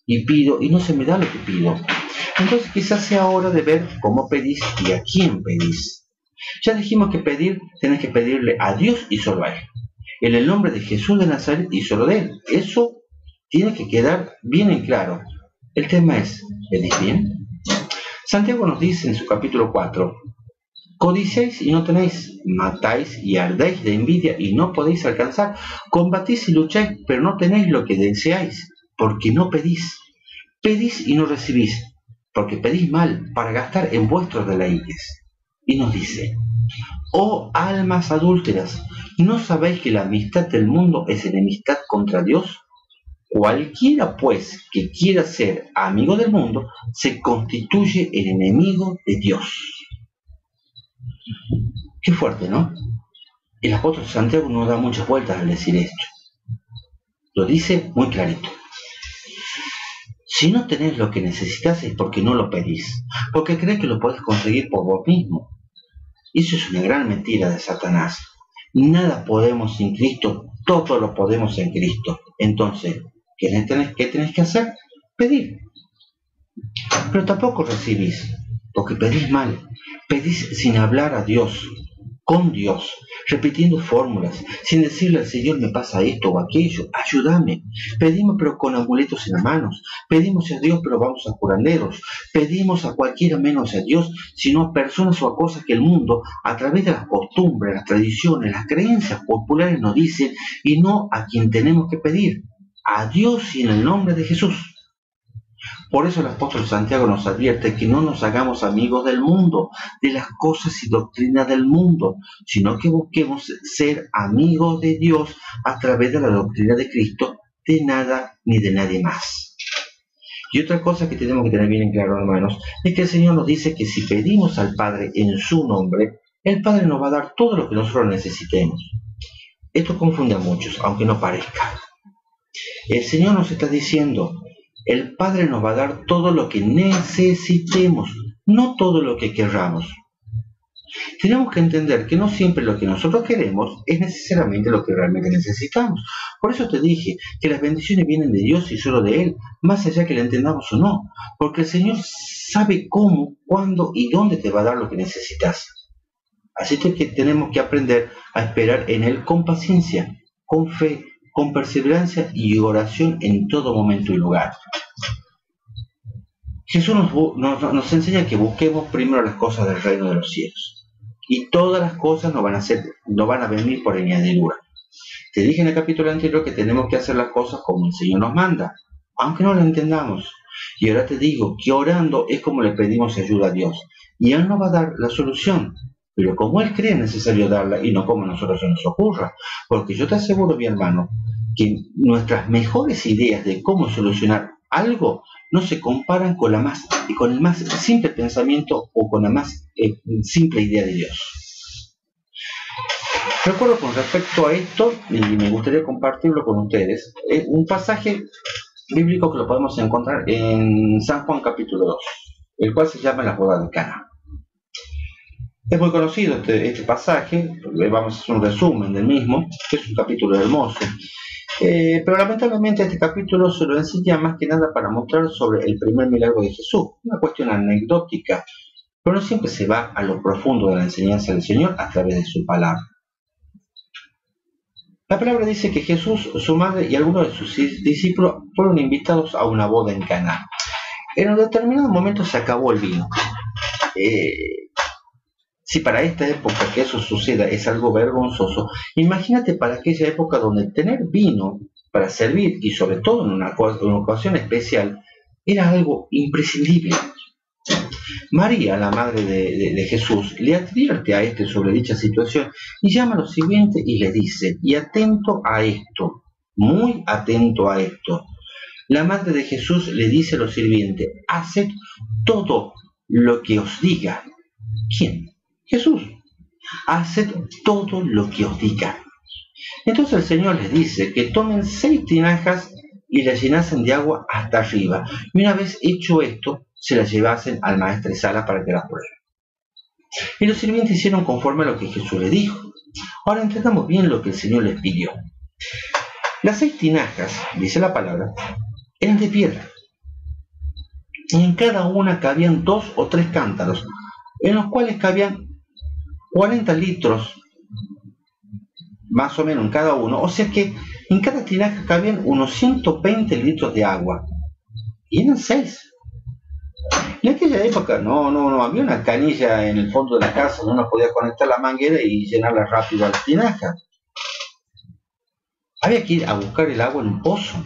y no se me da lo que pido. Entonces quizás sea hora de ver cómo pedís y a quién pedís. Ya dijimos que pedir, tenés que pedirle a Dios y solo a Él. En el nombre de Jesús de Nazaret y solo de Él. Eso tiene que quedar bien en claro. El tema es, ¿pedís bien? Santiago nos dice en su capítulo 4, Codiciáis y no tenéis, matáis y ardéis de envidia y no podéis alcanzar, combatís y lucháis, pero no tenéis lo que deseáis, porque no pedís. Pedís y no recibís, porque pedís mal para gastar en vuestros deleites. Y nos dice: oh almas adúlteras, ¿no sabéis que la amistad del mundo es enemistad contra Dios? Cualquiera, pues, que quiera ser amigo del mundo, se constituye el enemigo de Dios. Qué fuerte, ¿no? El apóstol Santiago no da muchas vueltas al decir esto. Lo dice muy clarito. Si no tenés lo que necesitas es porque no lo pedís, porque crees que lo podés conseguir por vos mismo. Eso es una gran mentira de Satanás. Nada podemos sin Cristo, todo lo podemos en Cristo. Entonces, ¿qué tenés que hacer? Pedir. Pero tampoco recibís, porque pedís mal. Pedís sin hablar a Dios, con Dios, repitiendo fórmulas, sin decirle al Señor: me pasa esto o aquello, ayúdame. Pedimos pero con amuletos en las manos, pedimos a Dios pero vamos a curanderos, pedimos a cualquiera menos a Dios, sino a personas o a cosas que el mundo, a través de las costumbres, las tradiciones, las creencias populares nos dicen, y no a quien tenemos que pedir, a Dios y en el nombre de Jesús. Por eso el apóstol Santiago nos advierte que no nos hagamos amigos del mundo, de las cosas y doctrinas del mundo, sino que busquemos ser amigos de Dios a través de la doctrina de Cristo, de nada ni de nadie más. Y otra cosa que tenemos que tener bien en claro, hermanos, es que el Señor nos dice que si pedimos al Padre en su nombre, el Padre nos va a dar todo lo que nosotros necesitemos. Esto confunde a muchos, aunque no parezca. El Señor nos está diciendo: el Padre nos va a dar todo lo que necesitemos, no todo lo que querramos. Tenemos que entender que no siempre lo que nosotros queremos es necesariamente lo que realmente necesitamos. Por eso te dije que las bendiciones vienen de Dios y solo de Él, más allá que la entendamos o no. Porque el Señor sabe cómo, cuándo y dónde te va a dar lo que necesitas. Así que tenemos que aprender a esperar en Él con paciencia, con fe, con perseverancia y oración en todo momento y lugar. Jesús nos enseña que busquemos primero las cosas del reino de los cielos. Y todas las cosas nos van a venir por añadidura. Te dije en el capítulo anterior que tenemos que hacer las cosas como el Señor nos manda, aunque no lo entendamos. Y ahora te digo que orando es como le pedimos ayuda a Dios. Y Él nos va a dar la solución. Pero como Él cree necesario darla y no como a nosotros se nos ocurra. Porque yo te aseguro, mi hermano, que nuestras mejores ideas de cómo solucionar algo no se comparan con el más simple pensamiento o con la más simple idea de Dios. Recuerdo con respecto a esto, y me gustaría compartirlo con ustedes, un pasaje bíblico que lo podemos encontrar en San Juan capítulo 2, el cual se llama la boda de Cana. Es muy conocido este pasaje, vamos a hacer un resumen del mismo, que es un capítulo hermoso. Pero lamentablemente este capítulo se lo enseña más que nada para mostrar sobre el primer milagro de Jesús, una cuestión anecdótica, pero no siempre se va a lo profundo de la enseñanza del Señor a través de su palabra. La palabra dice que Jesús, su madre y algunos de sus discípulos fueron invitados a una boda en Caná. En un determinado momento se acabó el vino. Si para esta época que eso suceda es algo vergonzoso, imagínate para aquella época donde tener vino para servir, y sobre todo en una ocasión especial, era algo imprescindible. María, la madre de Jesús, le advierte a este sobre dicha situación y llama a lo siguiente y le dice: y atento a esto, muy atento a esto. La madre de Jesús le dice a los sirvientes: haced todo lo que os diga. ¿Quién? Jesús. Haced todo lo que os diga. Entonces el Señor les dice que tomen 6 tinajas y las llenasen de agua hasta arriba. Y una vez hecho esto, se las llevasen al maestresala para que las pruebe. Y los sirvientes hicieron conforme a lo que Jesús les dijo. Ahora entendamos bien lo que el Señor les pidió. Las 6 tinajas, dice la palabra, eran de piedra. Y en cada una cabían 2 o 3 cántaros, en los cuales cabían 40 litros, más o menos en cada uno. O sea que en cada tinaja cabían unos 120 litros de agua. Y eran 6. En aquella época no había una canilla en el fondo de la casa donde uno podía conectar la manguera y llenarla rápido a la tinaja. Había que ir a buscar el agua en un pozo.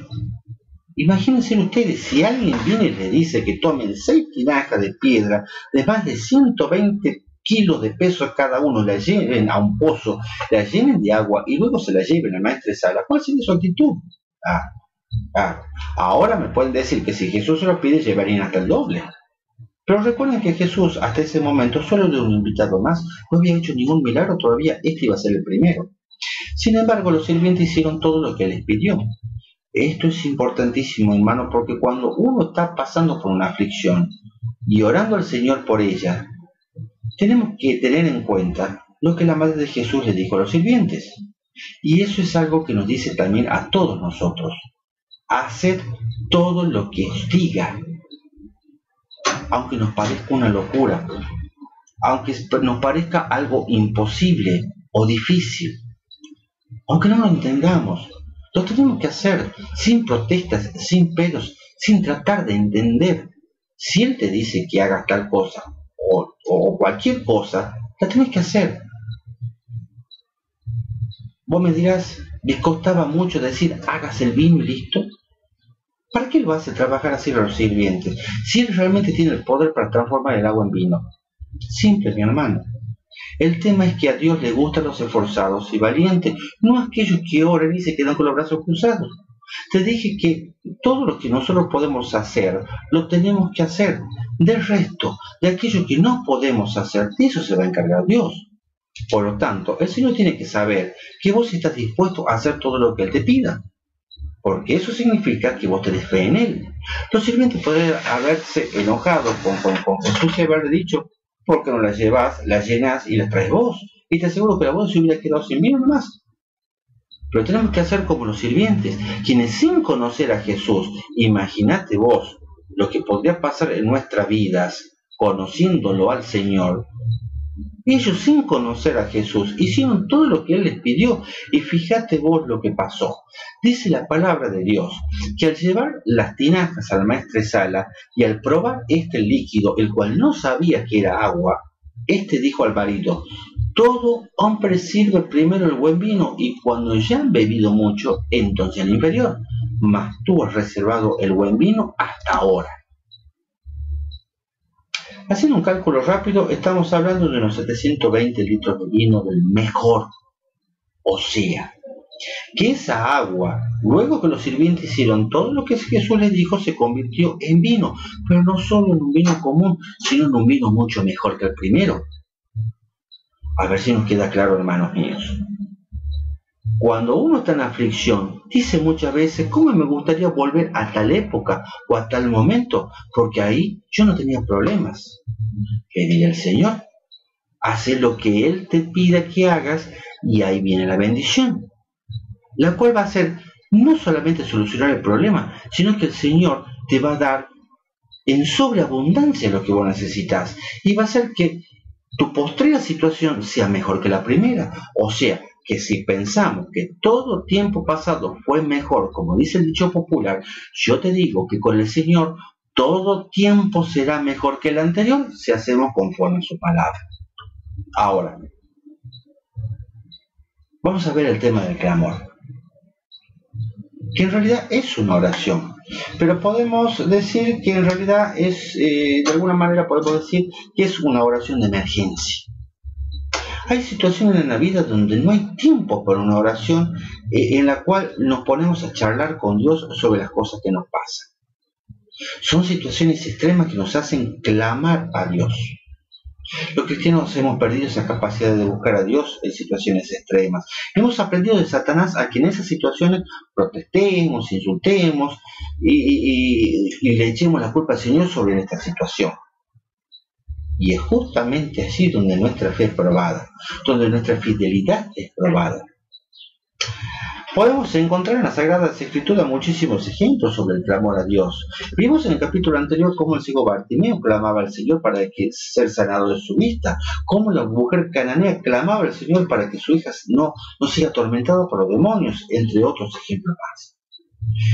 Imagínense ustedes, si alguien viene y les dice que tomen 6 tinajas de piedra de más de 120 kilos de peso cada uno, la lleven a un pozo, la llenen de agua y luego se la lleven a maestresala, ¿cuál sería su actitud? Ahora me pueden decir que si Jesús se lo pide, llevarían hasta el doble. Pero recuerden que Jesús hasta ese momento solo de un invitado más, no había hecho ningún milagro todavía, este iba a ser el primero. Sin embargo, los sirvientes hicieron todo lo que les pidió. Esto es importantísimo, hermano, porque cuando uno está pasando por una aflicción y orando al Señor por ella, tenemos que tener en cuenta lo que la Madre de Jesús le dijo a los sirvientes. Y eso es algo que nos dice también a todos nosotros. Haced todo lo que os diga, aunque nos parezca una locura, aunque nos parezca algo imposible o difícil, aunque no lo entendamos. Lo tenemos que hacer sin protestas, sin peros, sin tratar de entender. Si Él te dice que hagas tal cosa o cualquier cosa, la tienes que hacer. Vos me dirás, ¿les costaba mucho decir hagas el vino y listo? ¿Para qué lo hace trabajar así a los sirvientes? Si Él realmente tiene el poder para transformar el agua en vino. Simple, mi hermano. El tema es que a Dios le gustan los esforzados y valientes, no aquellos que oran y se quedan con los brazos cruzados. Te dije que todo lo que nosotros podemos hacer, lo tenemos que hacer. Del resto, de aquello que no podemos hacer, de eso se va a encargar Dios. Por lo tanto, el Señor tiene que saber que vos estás dispuesto a hacer todo lo que Él te pida, porque eso significa que vos tenés fe en Él. Los sirvientes pueden haberse enojado con Jesús y haberle dicho, ¿por qué no las llevas, las llenas y las traes vos? Y te aseguro que la voz se hubiera quedado sin vino nomás. Pero tenemos que hacer como los sirvientes, quienes sin conocer a Jesús, imagínate vos lo que podría pasar en nuestras vidas, conociéndolo al Señor. Ellos sin conocer a Jesús hicieron todo lo que Él les pidió y fíjate vos lo que pasó. Dice la palabra de Dios que al llevar las tinajas al maestresala y al probar este líquido, el cual no sabía que era agua, este dijo al marido, todo hombre sirve primero el buen vino y cuando ya han bebido mucho, entonces el inferior, mas tú has reservado el buen vino hasta ahora. Haciendo un cálculo rápido, estamos hablando de unos 720 litros de vino del mejor. O sea, que esa agua, luego que los sirvientes hicieron todo lo que Jesús les dijo, se convirtió en vino, pero no solo en un vino común, sino en un vino mucho mejor que el primero. A ver si nos queda claro, hermanos míos. Cuando uno está en aflicción, dice muchas veces, ¿cómo me gustaría volver a tal época o a tal momento? Porque ahí yo no tenía problemas. Le diría al Señor, hace lo que Él te pida que hagas y ahí viene la bendición, la cual va a ser no solamente solucionar el problema, sino que el Señor te va a dar en sobreabundancia lo que vos necesitas y va a hacer que tu postrera situación sea mejor que la primera. O sea, que si pensamos que todo tiempo pasado fue mejor, como dice el dicho popular, yo te digo que con el Señor todo tiempo será mejor que el anterior si hacemos conforme a su palabra. Ahora, vamos a ver el tema del clamor, que en realidad es una oración, pero podemos decir que en realidad es, de alguna manera podemos decir que es una oración de emergencia. Hay situaciones en la vida donde no hay tiempo para una oración en la cual nos ponemos a charlar con Dios sobre las cosas que nos pasan. Son situaciones extremas que nos hacen clamar a Dios. Los cristianos hemos perdido esa capacidad de buscar a Dios en situaciones extremas. Hemos aprendido de Satanás a que en esas situaciones protestemos, insultemos y le echemos la culpa al Señor sobre esta situación. Y es justamente así donde nuestra fe es probada, donde nuestra fidelidad es probada. Podemos encontrar en las Sagradas Escrituras muchísimos ejemplos sobre el clamor a Dios. Vimos en el capítulo anterior cómo el ciego Bartimeo clamaba al Señor para que ser sanado de su vista, cómo la mujer cananea clamaba al Señor para que su hija no sea atormentada por los demonios, entre otros ejemplos más.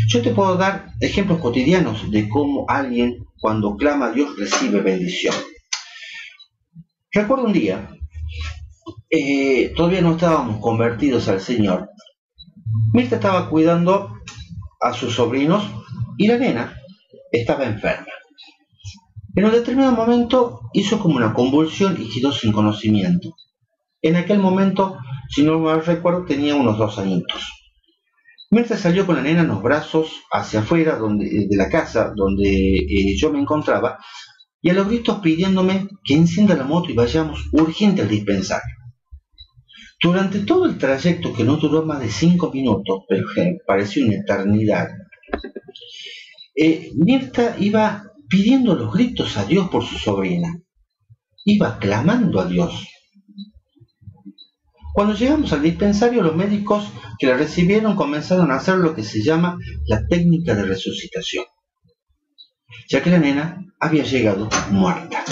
Yo te puedo dar ejemplos cotidianos de cómo alguien cuando clama a Dios recibe bendición. Recuerdo un día, todavía no estábamos convertidos al Señor. Mirta estaba cuidando a sus sobrinos y la nena estaba enferma. En un determinado momento hizo como una convulsión y quedó sin conocimiento. En aquel momento, si no mal recuerdo, tenía unos 2 añitos. Mirta salió con la nena en los brazos hacia afuera de la casa donde yo me encontraba y a los gritos pidiéndome que encienda la moto y vayamos urgente al dispensario. Durante todo el trayecto, que no duró más de 5 minutos, pero pareció una eternidad, Mirta iba pidiendo los gritos a Dios por su sobrina. Iba clamando a Dios. Cuando llegamos al dispensario, los médicos que la recibieron comenzaron a hacer lo que se llama la técnica de resucitación, ya que la nena había llegado muerta.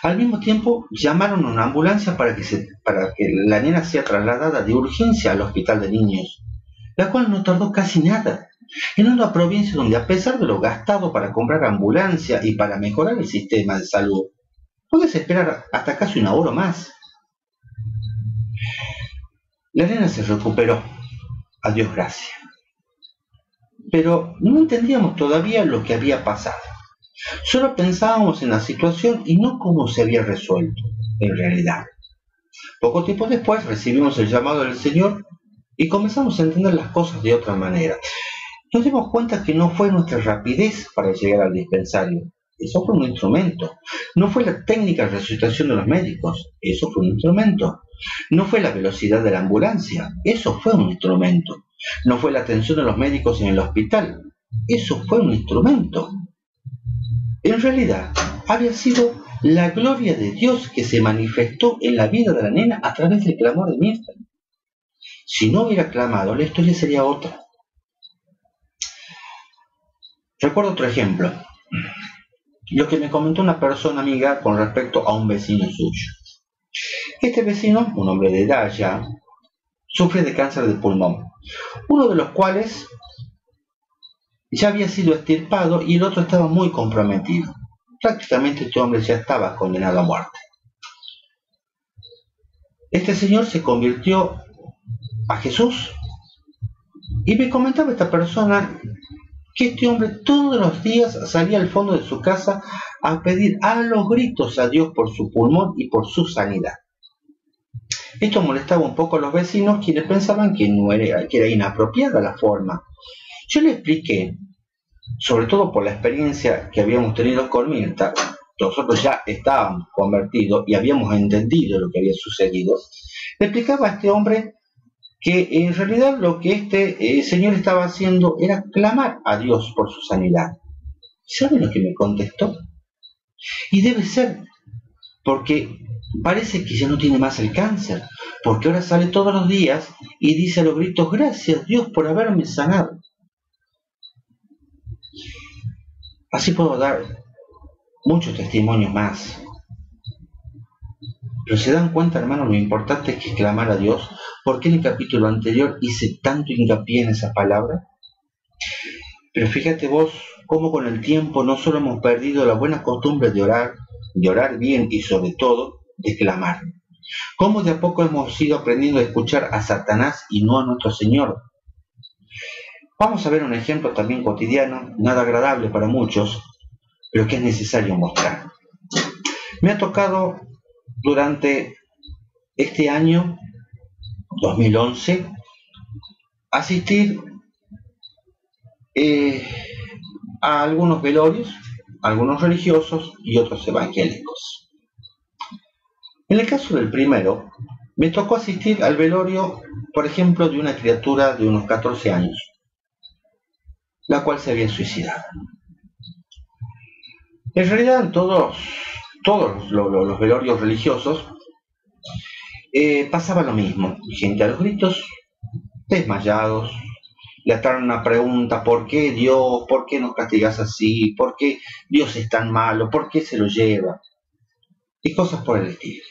Al mismo tiempo, llamaron a una ambulancia para que la nena sea trasladada de urgencia al hospital de niños, la cual no tardó casi nada, en una provincia donde, a pesar de lo gastado para comprar ambulancia y para mejorar el sistema de salud, puedes esperar hasta casi 1 hora más. La nena se recuperó, a Dios gracias, pero no entendíamos todavía lo que había pasado. Solo pensábamos en la situación y no cómo se había resuelto, en realidad. Poco tiempo después recibimos el llamado del Señor y comenzamos a entender las cosas de otra manera. Nos dimos cuenta que no fue nuestra rapidez para llegar al dispensario, eso fue un instrumento. No fue la técnica de resucitación de los médicos, eso fue un instrumento. No fue la velocidad de la ambulancia, eso fue un instrumento. No fue la atención de los médicos en el hospital, eso fue un instrumento. En realidad, había sido la gloria de Dios que se manifestó en la vida de la nena a través del clamor de Mirta. Si no hubiera clamado, la historia sería otra. Recuerdo otro ejemplo, lo que me comentó una persona amiga con respecto a un vecino suyo. Este vecino, un hombre de edad ya, sufre de cáncer de pulmón, uno de los cuales ya había sido extirpado y el otro estaba muy comprometido. Prácticamente este hombre ya estaba condenado a muerte. Este señor se convirtió a Jesús y me comentaba esta persona que este hombre todos los días salía al fondo de su casa a pedir a los gritos a Dios por su pulmón y por su sanidad. Esto molestaba un poco a los vecinos, quienes pensaban que era inapropiada la forma. Yo le expliqué, sobre todo por la experiencia que habíamos tenido con Mirta, nosotros ya estábamos convertidos y habíamos entendido lo que había sucedido. Le explicaba a este hombre que en realidad lo que este señor estaba haciendo era clamar a Dios por su sanidad. ¿Sabe lo que me contestó? Y debe ser porque parece que ya no tiene más el cáncer, porque ahora sale todos los días y dice a los gritos: gracias Dios por haberme sanado. Así puedo dar muchos testimonios más. Pero se dan cuenta, hermanos, lo importante es que clamar a Dios. ¿Por qué en el capítulo anterior hice tanto hincapié en esa palabra? Pero fíjate vos cómo con el tiempo no solo hemos perdido la buena costumbre de orar bien y sobre todo de clamar. Cómo de a poco hemos ido aprendiendo a escuchar a Satanás y no a nuestro Señor. Vamos a ver un ejemplo también cotidiano, nada agradable para muchos, pero que es necesario mostrar. Me ha tocado durante este año 2011 asistir a algunos velorios, algunos religiosos y otros evangélicos. En el caso del primero, me tocó asistir al velorio, por ejemplo, de una criatura de unos 14 años, la cual se había suicidado. En realidad, todos los velorios religiosos pasaba lo mismo, gente a los gritos, desmayados, le ataron una pregunta: ¿por qué Dios? ¿Por qué nos castigas así? ¿Por qué Dios es tan malo? ¿Por qué se lo lleva? Y cosas por el estilo.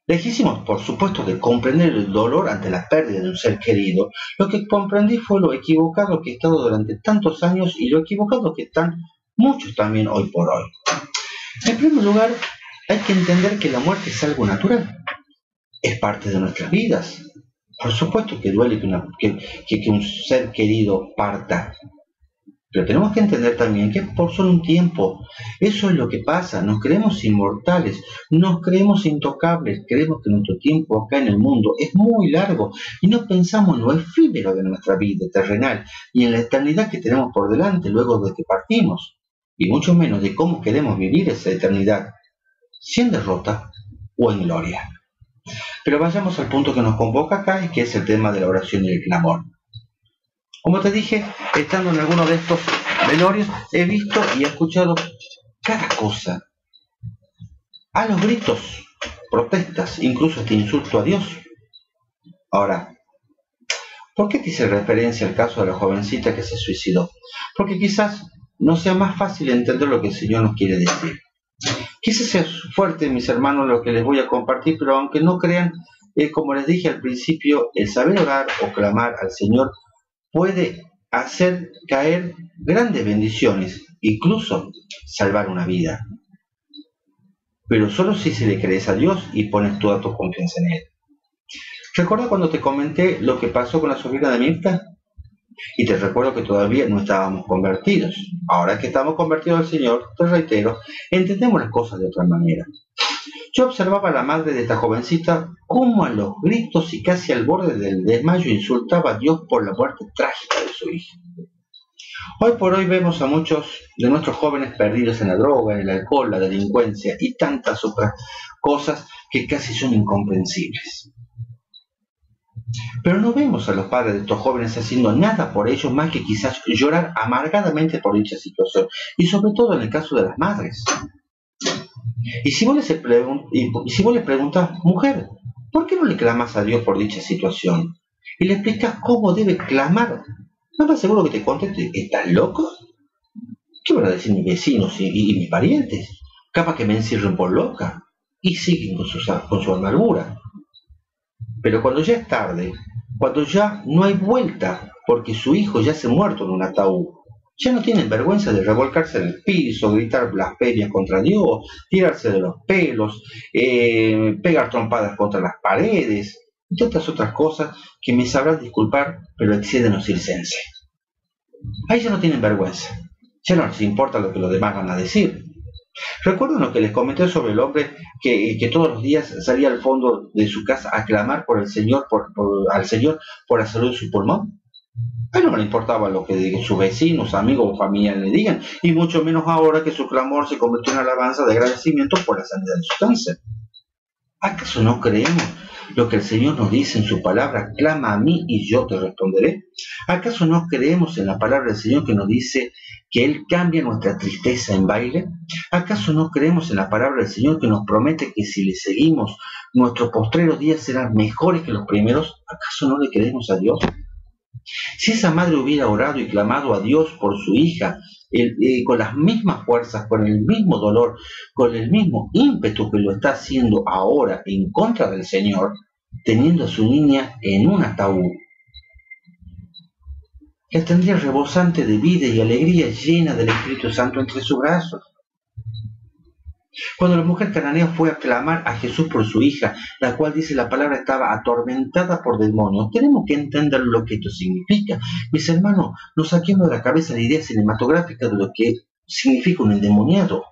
Lejísimos, por supuesto, de comprender el dolor ante la pérdida de un ser querido, lo que comprendí fue lo equivocado que he estado durante tantos años y lo equivocado que están muchos también hoy por hoy. En primer lugar, hay que entender que la muerte es algo natural, es parte de nuestras vidas. Por supuesto que duele que un ser querido parta, pero tenemos que entender también que es por solo un tiempo. Eso es lo que pasa. Nos creemos inmortales, nos creemos intocables, creemos que nuestro tiempo acá en el mundo es muy largo y no pensamos en lo efímero de nuestra vida terrenal y en la eternidad que tenemos por delante luego de que partimos, y mucho menos de cómo queremos vivir esa eternidad, si en derrota o en gloria. Pero vayamos al punto que nos convoca acá y que es el tema de la oración y el clamor. Como te dije, estando en alguno de estos velorios, he visto y he escuchado cada cosa. A los gritos, protestas, incluso este insulto a Dios. Ahora, ¿por qué te hice referencia al caso de la jovencita que se suicidó? Porque quizás no sea más fácil entender lo que el Señor nos quiere decir. Quizás sea fuerte, mis hermanos, lo que les voy a compartir, pero aunque no crean, como les dije al principio, el saber orar o clamar al Señor puede hacer caer grandes bendiciones, incluso salvar una vida. Pero solo si se le crees a Dios y pones toda tu confianza en Él. ¿Recuerdas cuando te comenté lo que pasó con la sobrina de Mirta? Y te recuerdo que todavía no estábamos convertidos. Ahora que estamos convertidos al Señor, te reitero, entendemos las cosas de otra manera. Yo observaba a la madre de esta jovencita cómo a los gritos y casi al borde del desmayo insultaba a Dios por la muerte trágica de su hija. Hoy por hoy vemos a muchos de nuestros jóvenes perdidos en la droga, en el alcohol, la delincuencia y tantas otras cosas que casi son incomprensibles. Pero no vemos a los padres de estos jóvenes haciendo nada por ellos más que quizás llorar amargadamente por dicha situación, y sobre todo en el caso de las madres. Y si vos les preguntas, mujer, ¿por qué no le clamas a Dios por dicha situación? Y le explicas cómo debe clamar. ¿No me aseguro que te conteste, ¿estás loco? ¿Qué van a decir mis vecinos y mis parientes? Capaz que me encierren por loca. Y siguen con su amargura. Pero cuando ya es tarde, cuando ya no hay vuelta, porque su hijo ya se ha muerto en un ataúd, ya no tienen vergüenza de revolcarse en el piso, gritar blasfemias contra Dios, tirarse de los pelos, pegar trompadas contra las paredes, y tantas otras cosas que me sabrán disculpar, pero exceden lo circense. Ahí ya no tienen vergüenza, ya no les importa lo que los demás van a decir. ¿Recuerdan lo que les comenté sobre el hombre que todos los días salía al fondo de su casa a clamar por el Señor, al Señor por la salud de su pulmón? A él no le importaba lo que sus vecinos, amigos o familiares le digan, y mucho menos ahora que su clamor se convirtió en alabanza de agradecimiento por la sanidad de su cáncer. ¿Acaso no creemos lo que el Señor nos dice en su palabra? Clama a mí y yo te responderé. ¿Acaso no creemos en la palabra del Señor que nos dice que Él cambia nuestra tristeza en baile? ¿Acaso no creemos en la palabra del Señor que nos promete que si le seguimos, nuestros postreros días serán mejores que los primeros? ¿Acaso no le creemos a Dios? Si esa madre hubiera orado y clamado a Dios por su hija, con las mismas fuerzas, con el mismo dolor, con el mismo ímpetu que lo está haciendo ahora en contra del Señor, teniendo a su niña en un ataúd, la tendría rebosante de vida y alegría, llena del Espíritu Santo entre sus brazos. Cuando la mujer cananea fue a clamar a Jesús por su hija, la cual dice la palabra estaba atormentada por demonios, tenemos que entender lo que esto significa. Mis hermanos, nos saquemos de la cabeza la idea cinematográfica de lo que significa un endemoniado,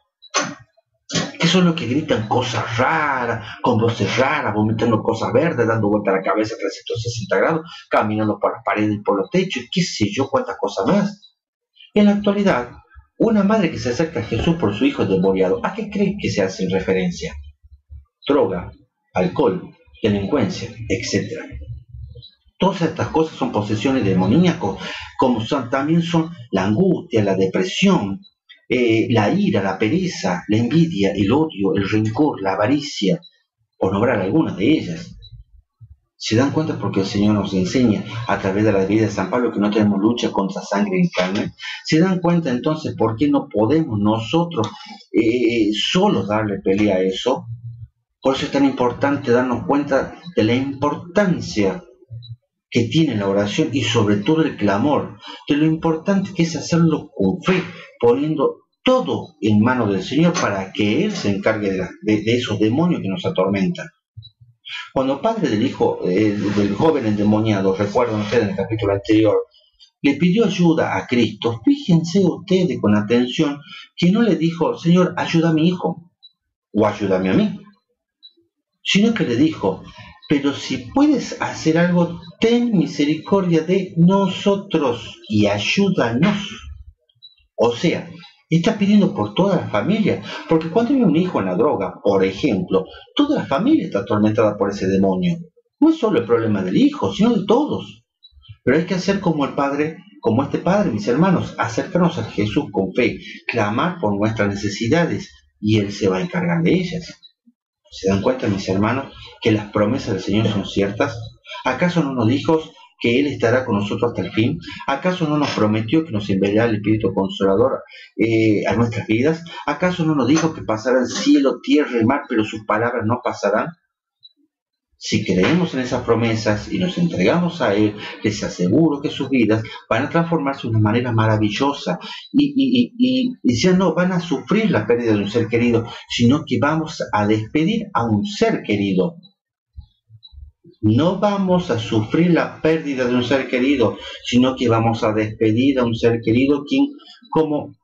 que son los que gritan cosas raras, con voces raras, vomitando cosas verdes, dando vuelta a la cabeza a 360 grados, caminando por las paredes y por los techos, qué sé yo, cuántas cosas más. En la actualidad, una madre que se acerca a Jesús por su hijo endemoniado, ¿a qué cree que se hace referencia? Droga, alcohol, delincuencia, etc. Todas estas cosas son posesiones demoníacas, como también son la angustia, la depresión, la ira, la pereza, la envidia, el odio, el rencor, la avaricia, por nombrar algunas de ellas. ¿Se dan cuenta porque el Señor nos enseña a través de la vida de San Pablo que no tenemos lucha contra sangre y carne? ¿Se dan cuenta entonces por qué no podemos nosotros solos darle pelea a eso? Por eso es tan importante darnos cuenta de la importancia que tiene la oración y sobre todo el clamor, de lo importante que es hacerlo con fe, poniendo todo en manos del Señor para que Él se encargue de esos demonios que nos atormentan. Cuando el padre del hijo del joven endemoniado, recuerdan ustedes en el capítulo anterior, le pidió ayuda a Cristo, fíjense ustedes con atención que no le dijo, Señor, ayuda a mi hijo o ayúdame a mí, sino que le dijo, pero si puedes hacer algo, ten misericordia de nosotros y ayúdanos. O sea, está pidiendo por toda la familia, porque cuando hay un hijo en la droga, por ejemplo, toda la familia está atormentada por ese demonio. No es solo el problema del hijo, sino de todos. Pero hay que hacer como el Padre, como este Padre, mis hermanos, acercarnos a Jesús con fe, clamar por nuestras necesidades y Él se va a encargar de ellas. ¿Se dan cuenta, mis hermanos, que las promesas del Señor son ciertas? ¿Acaso no nos dijo que Él estará con nosotros hasta el fin? ¿Acaso no nos prometió que nos enviará el Espíritu Consolador a nuestras vidas? ¿Acaso no nos dijo que pasarán cielo, tierra y mar, pero sus palabras no pasarán? Si creemos en esas promesas y nos entregamos a Él, les aseguro que sus vidas van a transformarse de una manera maravillosa y ya no van a sufrir la pérdida de un ser querido, sino que vamos a despedir a un ser querido. No vamos a sufrir la pérdida de un ser querido, sino que vamos a despedir a un ser querido quien, como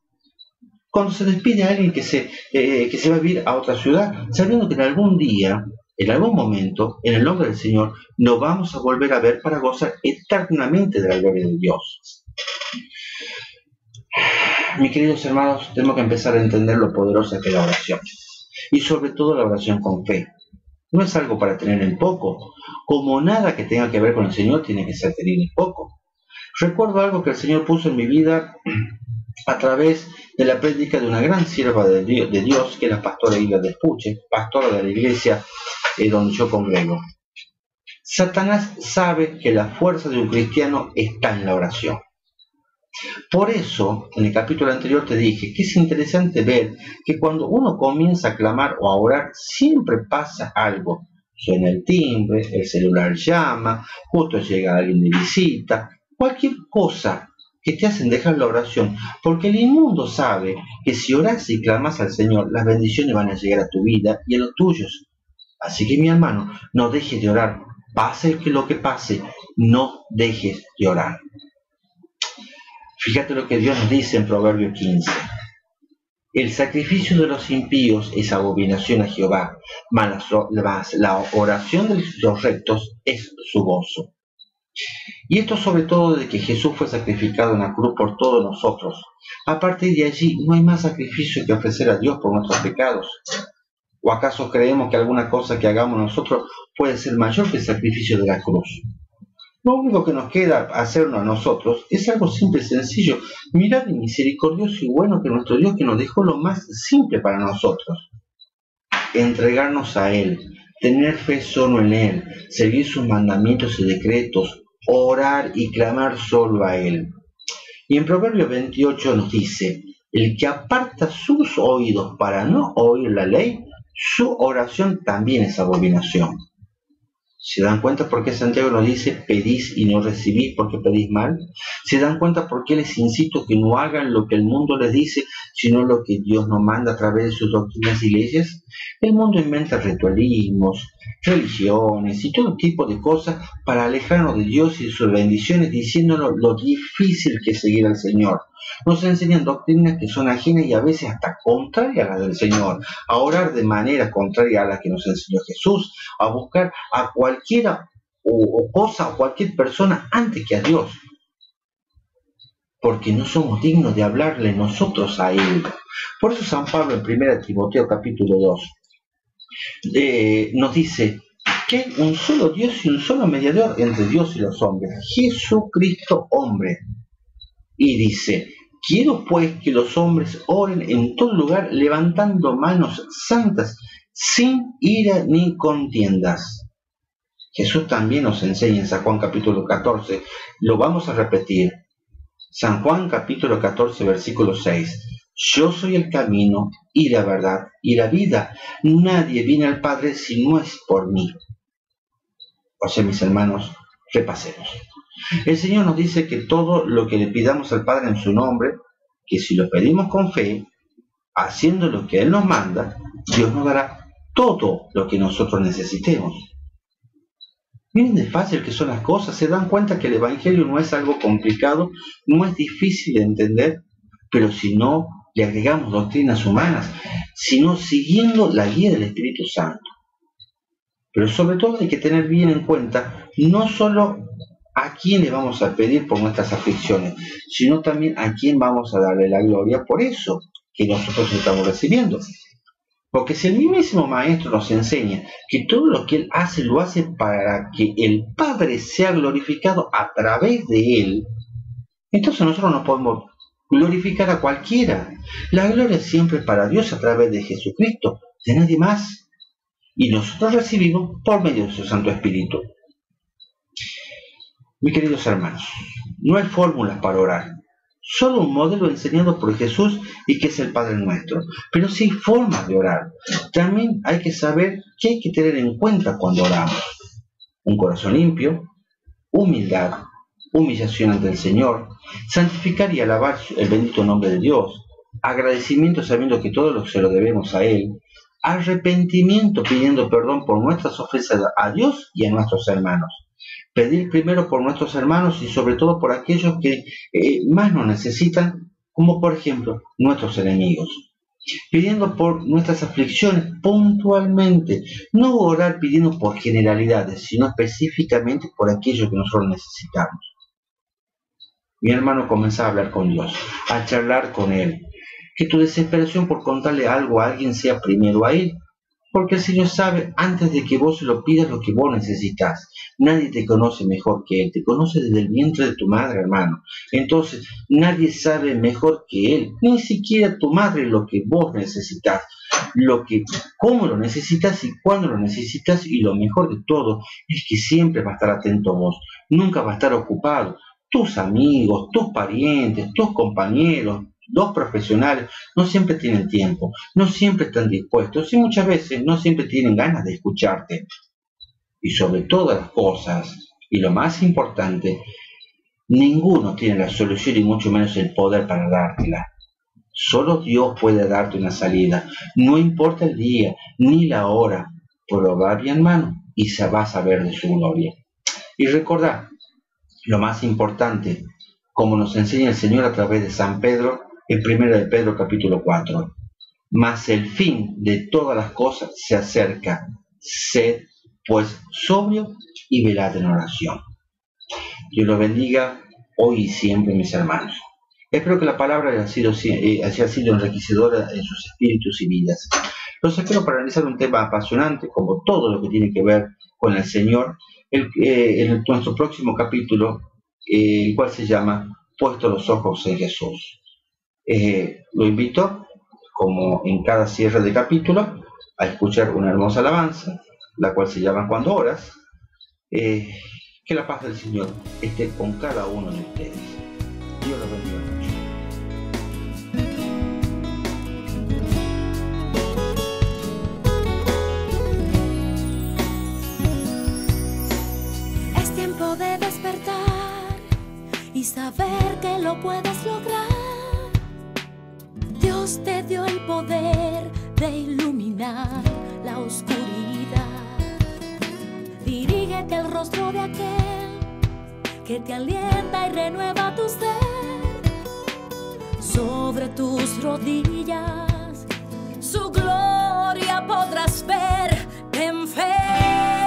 cuando se despide a alguien que se va a vivir a otra ciudad, sabiendo que en algún día, en algún momento, en el nombre del Señor, nos vamos a volver a ver para gozar eternamente de la gloria de Dios. Mis queridos hermanos, tenemos que empezar a entender lo poderosa que es la oración. Y sobre todo la oración con fe. No es algo para tener en poco. Como nada que tenga que ver con el Señor tiene que ser tenido en poco. Recuerdo algo que el Señor puso en mi vida a través de la prédica de una gran sierva de Dios, que es la pastora Hilda de Espuche, pastora de la iglesia donde yo congrego. Satanás sabe que la fuerza de un cristiano está en la oración. Por eso, en el capítulo anterior te dije que es interesante ver que cuando uno comienza a clamar o a orar, siempre pasa algo. Suena el timbre, el celular llama, justo llega alguien de visita, cualquier cosa que te hacen dejar la oración, porque el inmundo sabe que si oras y clamas al Señor, las bendiciones van a llegar a tu vida y a los tuyos. Así que mi hermano, no dejes de orar, pase lo que pase, no dejes de orar. Fíjate lo que Dios nos dice en Proverbios 15. El sacrificio de los impíos es abominación a Jehová, mas la oración de los rectos es su gozo. Y esto sobre todo de que Jesús fue sacrificado en la cruz por todos nosotros. A partir de allí no hay más sacrificio que ofrecer a Dios por nuestros pecados. ¿O acaso creemos que alguna cosa que hagamos nosotros puede ser mayor que el sacrificio de la cruz? Lo único que nos queda hacernos a nosotros es algo simple y sencillo. Mirad el misericordioso y bueno que nuestro Dios, que nos dejó lo más simple para nosotros. Entregarnos a Él, tener fe solo en Él, seguir sus mandamientos y decretos, orar y clamar solo a Él. Y en Proverbios 28 nos dice, el que aparta sus oídos para no oír la ley, su oración también es abominación. ¿Se dan cuenta por qué Santiago nos dice pedís y no recibís porque pedís mal? ¿Se dan cuenta por qué les insisto que no hagan lo que el mundo les dice, sino lo que Dios nos manda a través de sus doctrinas y leyes? El mundo inventa ritualismos, religiones y todo tipo de cosas para alejarnos de Dios y de sus bendiciones, diciéndonos lo difícil que es seguir al Señor. Nos enseñan doctrinas que son ajenas y a veces hasta contrarias a las del Señor, a orar de manera contraria a la que nos enseñó Jesús, a buscar a cualquiera o cosa o cualquier persona antes que a Dios, porque no somos dignos de hablarle nosotros a Él. Por eso San Pablo en 1 Timoteo capítulo 2 nos dice que hay un solo Dios y un solo mediador entre Dios y los hombres, Jesucristo hombre. Y dice, quiero pues que los hombres oren en todo lugar levantando manos santas, sin ira ni contiendas. Jesús también nos enseña en San Juan capítulo 14, lo vamos a repetir. San Juan capítulo 14 versículo 6. Yo soy el camino y la verdad y la vida. Nadie viene al Padre si no es por mí. O sea, mis hermanos, repasemos. El Señor nos dice que todo lo que le pidamos al Padre en su nombre, que si lo pedimos con fe, haciendo lo que Él nos manda, Dios nos dará todo lo que nosotros necesitemos. Miren de fácil que son las cosas, se dan cuenta que el Evangelio no es algo complicado, no es difícil de entender, pero si no le agregamos doctrinas humanas, sino siguiendo la guía del Espíritu Santo. Pero sobre todo hay que tener bien en cuenta no solo a quién le vamos a pedir por nuestras aflicciones, sino también a quién vamos a darle la gloria por eso que nosotros estamos recibiendo. Porque si el mismo Maestro nos enseña que todo lo que Él hace, lo hace para que el Padre sea glorificado a través de Él, entonces nosotros no podemos glorificar a cualquiera. La gloria es siempre para Dios a través de Jesucristo, de nadie más. Y nosotros recibimos por medio de su Santo Espíritu. Mis queridos hermanos, no hay fórmulas para orar, solo un modelo enseñado por Jesús y que es el Padre Nuestro, pero sí formas de orar. También hay que saber qué hay que tener en cuenta cuando oramos. Un corazón limpio, humildad, humillación ante el Señor, santificar y alabar el bendito nombre de Dios, agradecimiento sabiendo que todo lo se lo debemos a Él, arrepentimiento pidiendo perdón por nuestras ofensas a Dios y a nuestros hermanos. Pedir primero por nuestros hermanos y sobre todo por aquellos que más nos necesitan, como por ejemplo nuestros enemigos. Pidiendo por nuestras aflicciones puntualmente, no orar pidiendo por generalidades, sino específicamente por aquello que nosotros necesitamos. Mi hermano, comenzá a hablar con Dios, a charlar con Él. Que tu desesperación por contarle algo a alguien sea primero a Él, porque el Señor sabe antes de que vos se lo pidas lo que vos necesitas. Nadie te conoce mejor que Él, te conoce desde el vientre de tu madre, hermano. Entonces, nadie sabe mejor que Él, ni siquiera tu madre, lo que vos necesitas, cómo lo necesitas y cuándo lo necesitas, y lo mejor de todo es que siempre va a estar atento a vos, nunca va a estar ocupado. Tus amigos, tus parientes, tus compañeros, los profesionales no siempre tienen tiempo, no siempre están dispuestos y muchas veces no siempre tienen ganas de escucharte. Y sobre todas las cosas, y lo más importante, ninguno tiene la solución y mucho menos el poder para dártela. Solo Dios puede darte una salida, no importa el día ni la hora, pero va bien mano y se va a saber de su gloria. Y recordad, lo más importante, como nos enseña el Señor a través de San Pedro, en 1 de Pedro capítulo 4. Mas el fin de todas las cosas se acerca. Sed pues sobrio y velad en oración. Dios los bendiga hoy y siempre, mis hermanos. Espero que la palabra haya sido enriquecedora en sus espíritus y vidas. Los espero para realizar un tema apasionante, como todo lo que tiene que ver con el Señor, en nuestro próximo capítulo, el cual se llama Puesto los ojos en Jesús. Lo invito, como en cada cierre de capítulo, a escuchar una hermosa alabanza, la cual se llama Cuando oras. Que la paz del Señor esté con cada uno de ustedes. Dios los bendiga mucho. Es tiempo de despertar y saber que lo puedes lograr. Dios te dio el poder de iluminar la oscuridad. Dirígete al rostro de aquel que te alienta y renueva tu ser. Sobre tus rodillas su gloria podrás ver. Ten fe.